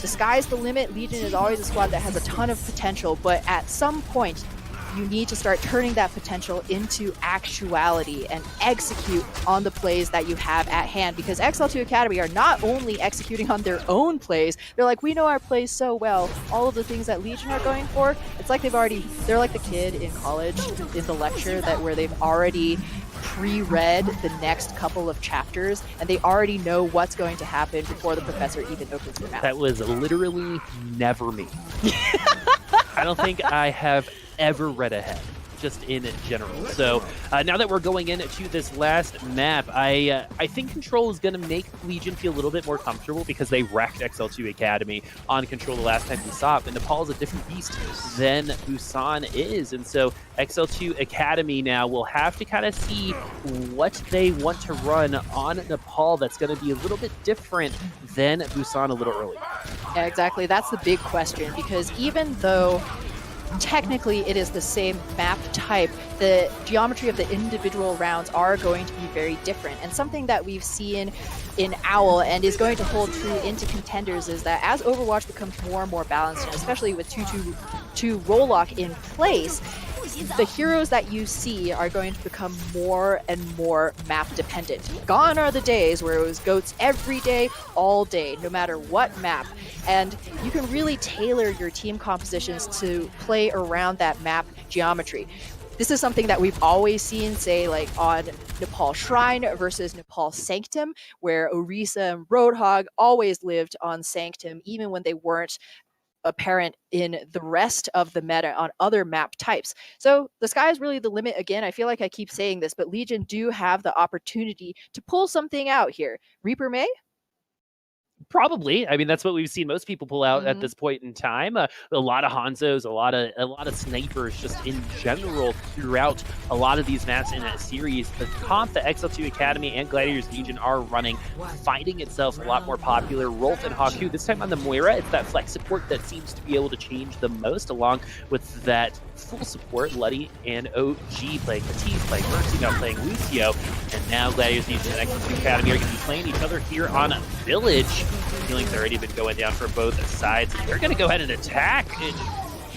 the sky's the limit. Legion is always a squad that has a ton of potential, but at some point, you need to start turning that potential into actuality and execute on the plays that you have at hand, because XL2 Academy are not only executing on their own plays, they're like, we know our plays so well. All of the things that Legion are going for, it's like they're like the kid in college in the lecture where they've already pre-read the next couple of chapters, and they already know what's going to happen before the professor even opens their mouth. That was literally never me. I don't think I have ever read ahead. just in general. So now that we're going into this last map, I think Control is going to make Legion feel a little bit more comfortable because they wrecked XL2 Academy on Control the last time we saw it. And Nepal is a different beast than Busan is. And so XL2 Academy now will have to kind of see what they want to run on Nepal that's going to be a little bit different than Busan a little earlier. Yeah, exactly. That's the big question, because even though technically it is the same map type, the geometry of the individual rounds are going to be very different. And something that we've seen in OWL and is going to hold true into Contenders is that as Overwatch becomes more and more balanced, and especially with 2-2-2 roll lock in place, the heroes that you see are going to become more and more map dependent. Gone are the days where it was goats every day, all day, no matter what map. And you can really tailor your team compositions to play around that map geometry. This is something that we've always seen, say, like on Nepal Shrine versus Nepal Sanctum, where Orisa and Roadhog always lived on Sanctum, even when they weren't apparent in the rest of the meta on other map types. So the sky is really the limit. Again, I feel like I keep saying this, but Legion do have the opportunity to pull something out here. Reaper May? Probably. I mean, that's what we've seen most people pull out at this point in time. A lot of Hanzos, a lot of snipers, just in general throughout a lot of these maps in that series. The comp that XL2 Academy and Gladiators Legion are running, finding itself a lot more popular. Rolf and Haku, this time on the Moira, it's that flex support that seems to be able to change the most, along with that full support. Luddy and OG playing Matisse, playing Mercy, now playing Lucio, and now Gladiators Legion and XL2 Academy are going to be playing each other here on Village. Feelings already been going down for both sides. They're going to go ahead and attack. And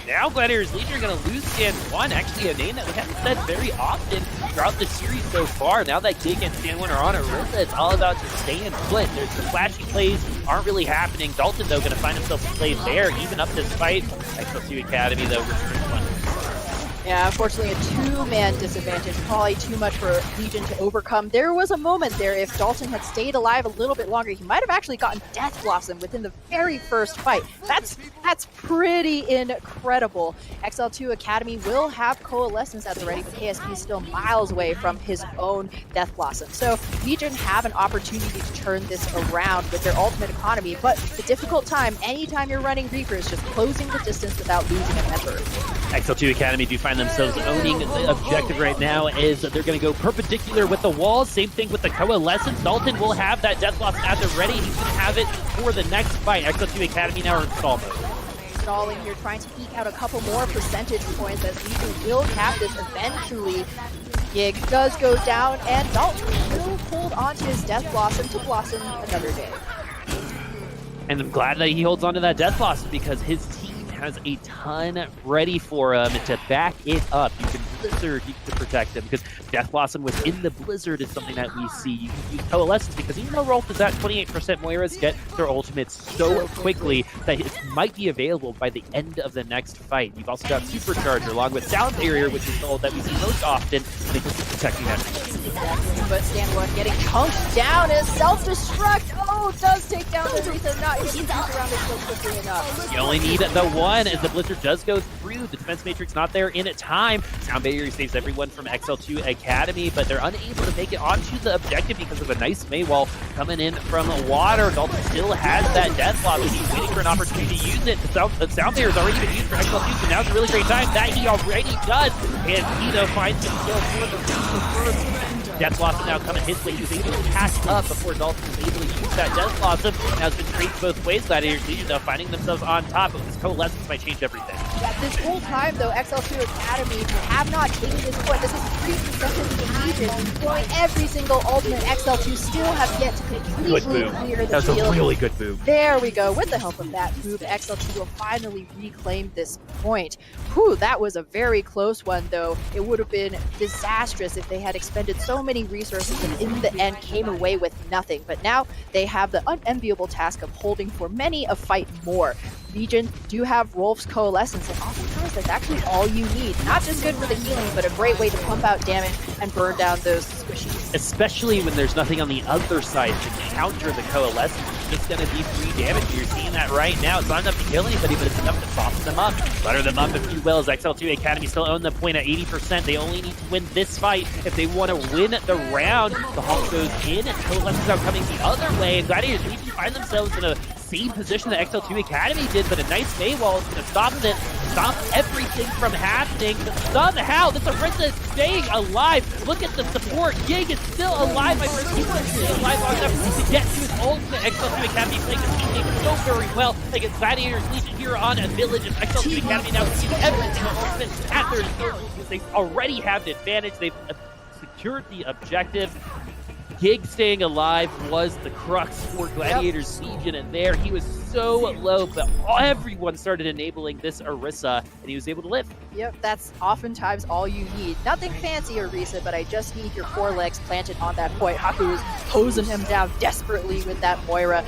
now Gladiators Legion are going to lose Stand 1. Actually, a name that we haven't said very often throughout the series so far. Now that Gig and Stand 1 are on Orisa, it's all about just staying put. There's the flashy plays aren't really happening. Dalton, though, going to find himself a play there, even up this fight. XL2 Academy, though, returns one. Yeah, unfortunately a two-man disadvantage, probably too much for Legion to overcome. There was a moment there, if Dalton had stayed alive a little bit longer, he might have actually gotten Death Blossom within the very first fight. That's pretty incredible. XL2 Academy will have Coalescence at the ready, but KSP is still miles away from his own Death Blossom. So Legion have an opportunity to turn this around with their ultimate economy, but the difficult time, anytime you're running Reaper, is just closing the distance without losing a member. XL2 Academy do find themselves owning the objective right now, is that they're going to go perpendicular with the walls. Same thing with the Coalescence. Dalton will have that Death Blossom at the ready. He's going to have it for the next fight. XL2 Academy now are in stall mode. Stalling here, trying to eke out a couple more percentage points as Legion will have this eventually. Gig does go down, and Dalton will hold on to his Death Blossom to blossom another day. And I'm glad that he holds on to that Death Blossom because his team has a ton ready for him to back it up. You can Blizzard to protect him because Death Blossom within the Blizzard is something that we see. You can use Coalescence because even though Rolf is at 28%, Moiras get their ultimates so quickly that it might be available by the end of the next fight. You've also got Supercharger along with Sound Barrier, which is the ult that we see most often, and it is protecting that. Exactly, but Stand 1 getting chunked down is self-destruct. Oh, does take down the Risa, not able to get around it so quickly enough. You only need the one as the Blizzard does go through. The defense matrix not there in time. Sound Barrier saves everyone from XL2 Academy, but they're unable to make it onto the objective because of a nice Maywall coming in from water. Dalton still has that Death Blossom. He's waiting for an opportunity to use it. The Sound Barrier has already been used for XL2, so now's a really great time. That he already does, and Tito finds himself for the first. Death Blossom now coming his way. He was able to pass up before Dalton was able to use that Death Blossom. Now it's been traded both ways. Gladiators Legion though finding themselves on top, but this Coalescence might change everything. Yeah, this whole time though, XL2 Academy have not taken this point. This is 3% of the Legion. Going every single ultimate, XL2 still have yet to completely clear the field. That's a really good move. There we go. With the help of that move, XL2 will finally reclaim this point. Whew, that was a very close one though. It would have been disastrous if they had expended so many resources and in the end came away with nothing. But now they have the unenviable task of holding for many a fight more. Legion do have Rolf's Coalescence, and oftentimes that's actually all you need. Not just good for the healing, but a great way to pump out damage and burn down those squishies. Especially when there's nothing on the other side to counter the Coalescence. It's going to be free damage. You're seeing that right now. It's not enough to kill anybody, but it's enough to soften them up. Butter them up, if you will, as XL2 Academy still own the point at 80%. They only need to win this fight if they want to win the round. The Hulk goes in, and Coalescence out coming the other way, and Gladiators need to find themselves in a same position that XL2 Academy did, but a nice Maywall is going to stop everything from happening. But somehow, this Orisa is staying alive. Look at the support. Gig is still alive. My first team is alive long enough to get to his ultimate. XL2 Academy playing the team game so very well against Gladiators Legion here on a village, and XL2 Academy now sees everything ultimate at their disposal because they already have an advantage. They've secured the objective. Gig staying alive was the crux for Gladiators Legion, and there he was so low, but everyone started enabling this Orisa, and he was able to live. Yep, that's oftentimes all you need. Nothing fancy, Orisa, but I just need your 4 legs planted on that point. Haku is hosing him down desperately with that Moira.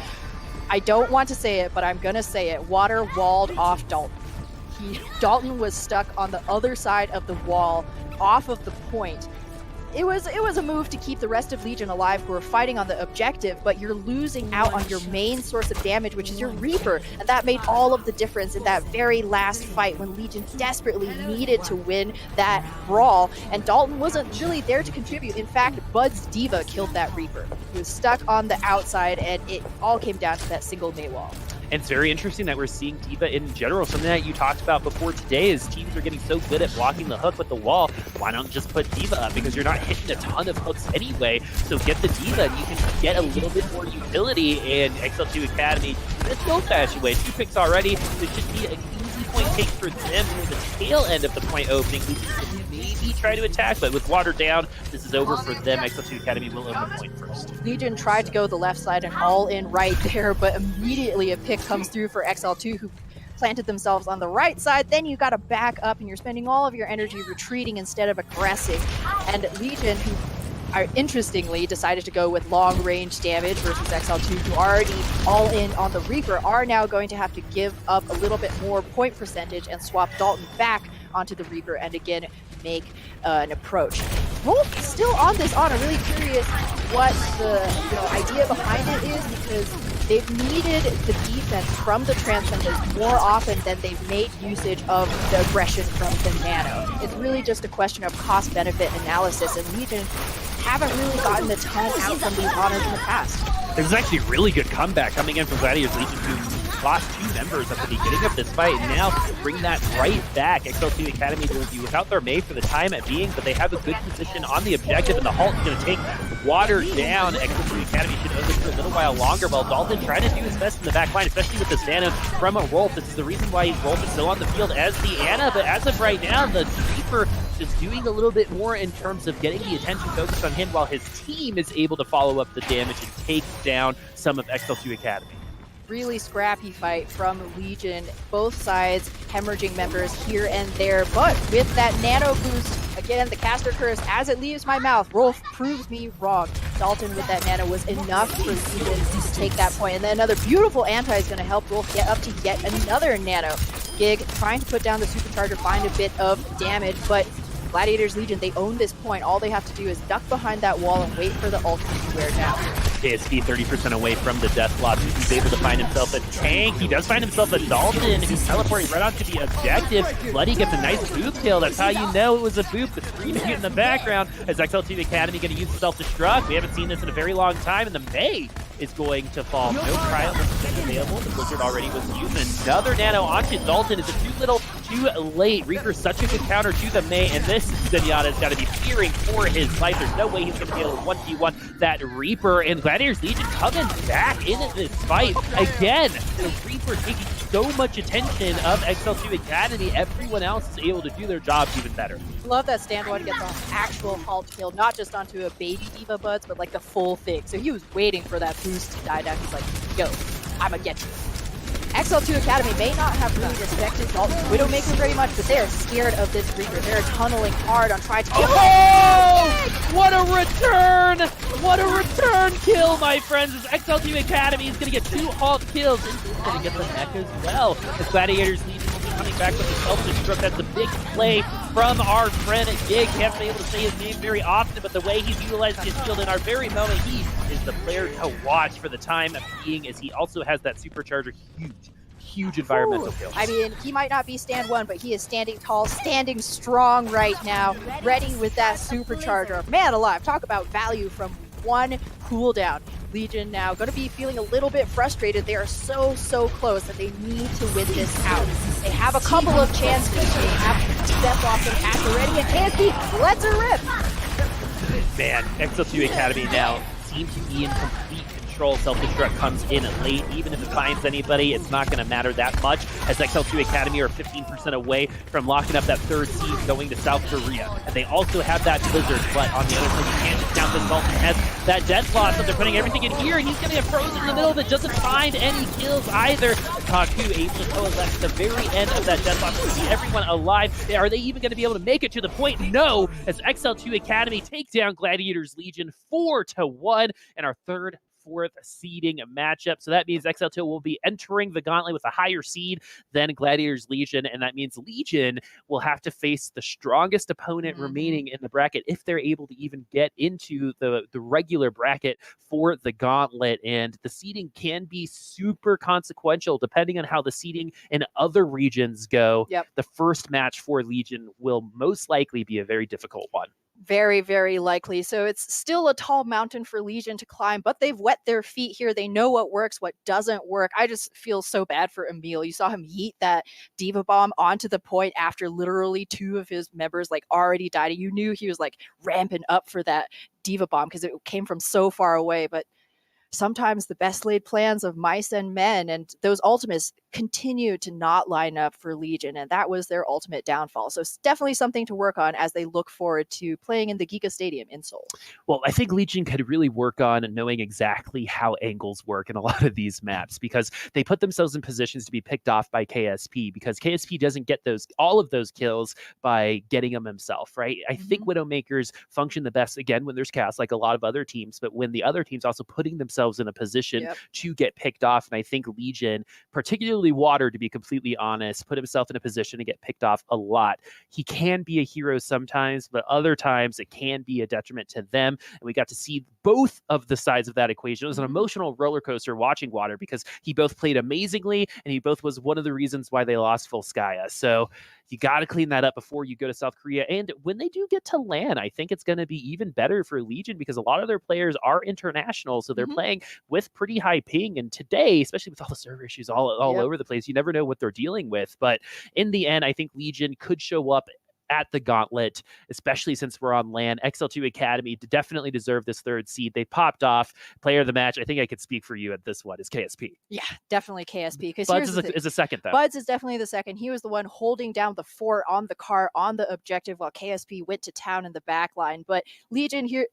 I don't want to say it, but I'm gonna say it. Water walled off Dalton. Dalton was stuck on the other side of the wall, off of the point. It was a move to keep the rest of Legion alive who are fighting on the objective, but you're losing out on your main source of damage, which is your Reaper, and that made all of the difference in that very last fight when Legion desperately needed to win that brawl, and Dalton wasn't really there to contribute. In fact, Bud's Diva killed that Reaper. He was stuck on the outside, and it all came down to that single Maywall. And it's very interesting that we're seeing Diva in general. Something that you talked about before today is teams are getting so good at blocking the hook with the wall. Why not just put Diva up? Because you're not hitting a ton of hooks anyway. So get the Diva and you can get a little bit more utility. And XL2 Academy, it's so fast away. 2 picks already. It should be an easy point take for them for the tail end of the point opening. Maybe try to attack, but with water down, this is over for them. XL2 Academy will own the point first. Legion tried to go the left side and all in right there, but immediately a pick comes through for XL2, who planted themselves on the right side. Then you got to back up, and you're spending all of your energy retreating instead of aggressing. And Legion, who are interestingly decided to go with long range damage versus XL2, who already all in on the Reaper, are now going to have to give up a little bit more point percentage and swap Dalton back onto the Reaper and again make an approach. Wolf still on this on. I'm really curious what the idea behind it is, because they've needed the defense from the Transcenders more often than they've made usage of the aggression from the Nano. It's really just a question of cost-benefit analysis, and Legion haven't really gotten a ton out from these honors in the past. This is actually a really good comeback coming in from Gladiators Legion, who lost 2 members at the beginning of this fight, and now bring that right back. XL2 Academy will be without their May for the time at being, but they have a good position on the objective, and the Hulk is going to take water down. XL2 Academy should own this for a little while longer, while Dalton trying to do his best in the back line, especially with this Nano from a Rolf. This is the reason why Rolf is still on the field as the Ana, but as of right now, the Reaper is doing a little bit more in terms of getting the attention focused on him, while his team is able to follow up the damage and take down some of XL2 Academy. Really scrappy fight from Legion, both sides hemorrhaging members here and there, but with that Nano boost, again, the caster curse, as it leaves my mouth, Rolf proves me wrong. Dalton with that Nano was enough for Legion to take that point, and then another beautiful anti is going to help Rolf get up to yet another Nano. Gig trying to put down the supercharger, find a bit of damage, but Gladiators Legion, they own this point. All they have to do is duck behind that wall and wait for the ultimate to wear down. KSP 30% away from the death block. He's able to find himself a tank. He does find himself a Dalton, who's teleporting right onto the objective. Bloody gets a nice boop tail. That's how you know it was a boop. The screen in the background as XL2 Academy going to use the self-destruct. We haven't seen this in a very long time, and the May is going to fall. No trial available. The Blizzard already was used. Another Nano onto Dalton. Is it too little, too late? Reaper's such a good counter to the May, and this Zenyatta's got to be fearing for his life. There's no way he's going to be able to 1v1 that Reaper, and Gladiators Legion coming back into this fight. Again, the Reaper taking so much attention of XL2 Academy. Everyone else is able to do their jobs even better. Love that stand one gets on actual halt kill, not just onto a baby Diva Buds, but like the full thing. So he was waiting for that boost to die down. He's like, yo, I'ma get you. XL2 Academy may not have really respected Dalton's Widowmaker very much, but they're scared of this Reaper. They're tunneling hard on trying to kill him. Oh! What a return What a return kill, my friends, as XL2 Academy is going to get 2 halt kills, and he's going to get the mech as well. The Gladiators Legion will be coming back with the self-destruct. That's a big play from our friend Gig. Haven't been able to say his name very often, but the way he's utilizing his shield in our very moment, he is the player to watch for the time being, as he also has that supercharger. Huge environmental kill. I mean, he might not be stand 1, but he is standing tall, standing strong right now, ready with that supercharger. Man alive, talk about value from 1 cooldown. Legion now going to be feeling a little bit frustrated. They are so close that they need to win this out. They have a couple of chances. They have Death off and pass already, and KSP lets her rip. Man, XL2 Academy now seem to be in complete control. Self-destruct comes in late. Even if it finds anybody, it's not going to matter that much, as XL2 Academy are 15% away from locking up that 3rd seed going to South Korea. And they also have that Blizzard, but on the other side, you can't just count this Sultan as that death loss, so they're putting everything in here, and he's going to get frozen in the middle that doesn't find any kills either. Kaku able to coalesce at the very end of that death loss to see everyone alive. Are they even going to be able to make it to the point? No, as XL2 Academy take down Gladiators Legion 4-1 in our 4th seeding matchup. So that means XL2 will be entering the Gauntlet with a higher seed than Gladiators Legion, and that means Legion will have to face the strongest opponent remaining in the bracket if they're able to even get into the regular bracket for the Gauntlet. And the seeding can be super consequential depending on how the seeding in other regions go. Yep. The first match for Legion will most likely be a very difficult one. Very likely. So it's still a tall mountain for Legion to climb, but they've wet their feet here. They know what works, what doesn't work. I just feel so bad for Emil. You saw him yeet that Diva Bomb onto the point after literally 2 of his members like already died. You knew he was like ramping up for that Diva Bomb because it came from so far away, but sometimes the best laid plans of mice and men and those ultimates continue to not line up for Legion, and that was their ultimate downfall. So it's definitely something to work on as they look forward to playing in the Giga Stadium in Seoul. Well, I think Legion could really work on knowing exactly how angles work in a lot of these maps, because they put themselves in positions to be picked off by KSP, because KSP doesn't get all of those kills by getting them himself, right? I think Widowmakers function the best, again, when there's chaos, like a lot of other teams, but when the other team's also putting themselves in a position to get picked off. And I think Legion, particularly Water, to be completely honest, put himself in a position to get picked off a lot. He can be a hero sometimes, but other times it can be a detriment to them. And we got to see both of the sides of that equation. It was an emotional roller coaster watching Water, because he both played amazingly and he both was one of the reasons why they lost Volskaya. So you got to clean that up before you go to South Korea. And when they do get to LAN, I think it's going to be even better for Legion, because a lot of their players are international. So they're playing with pretty high ping. And today, especially with all the server issues all over the place, you never know what they're dealing with. But in the end, I think Legion could show up at the Gauntlet, especially since we're on LAN. XL2 Academy definitely deserve this 3rd seed. They popped off. Player of the match, I think I could speak for you at this one, is KSP. Yeah, definitely KSP. Because Buds is a second, though. Buds is definitely the second. He was the one holding down the fort on the car, on the objective, while KSP went to town in the back line. But Legion here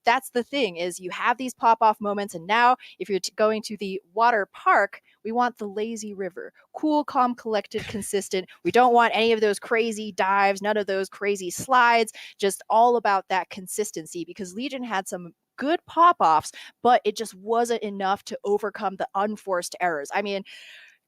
that's the thing, is you have these pop-off moments, and now if you're going to the water park, we want the lazy river. Cool, calm, collected, consistent. We don't want any of those crazy dives, none of those crazy slides, just all about that consistency, because Legion had some good pop-offs, but it just wasn't enough to overcome the unforced errors. I mean,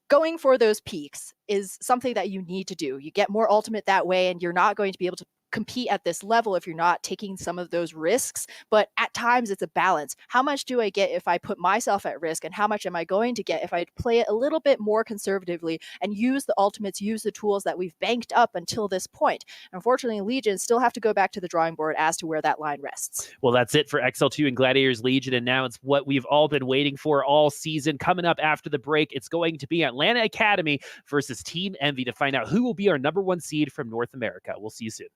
going for those peaks is something that you need to do. You get more ultimate that way, and you're not going to be able to compete at this level if you're not taking some of those risks. But at times it's a balance. How much do I get if I put myself at risk, and how much am I going to get if I play it a little bit more conservatively and use the ultimates, use the tools that we've banked up until this point? Unfortunately, Legion still have to go back to the drawing board as to where that line rests. Well, that's it for XL2 and Gladiators Legion, and now it's what we've all been waiting for all season. Coming up after the break, it's going to be Atlanta Academy versus Team Envy to find out who will be our #1 seed from North America. We'll see you soon.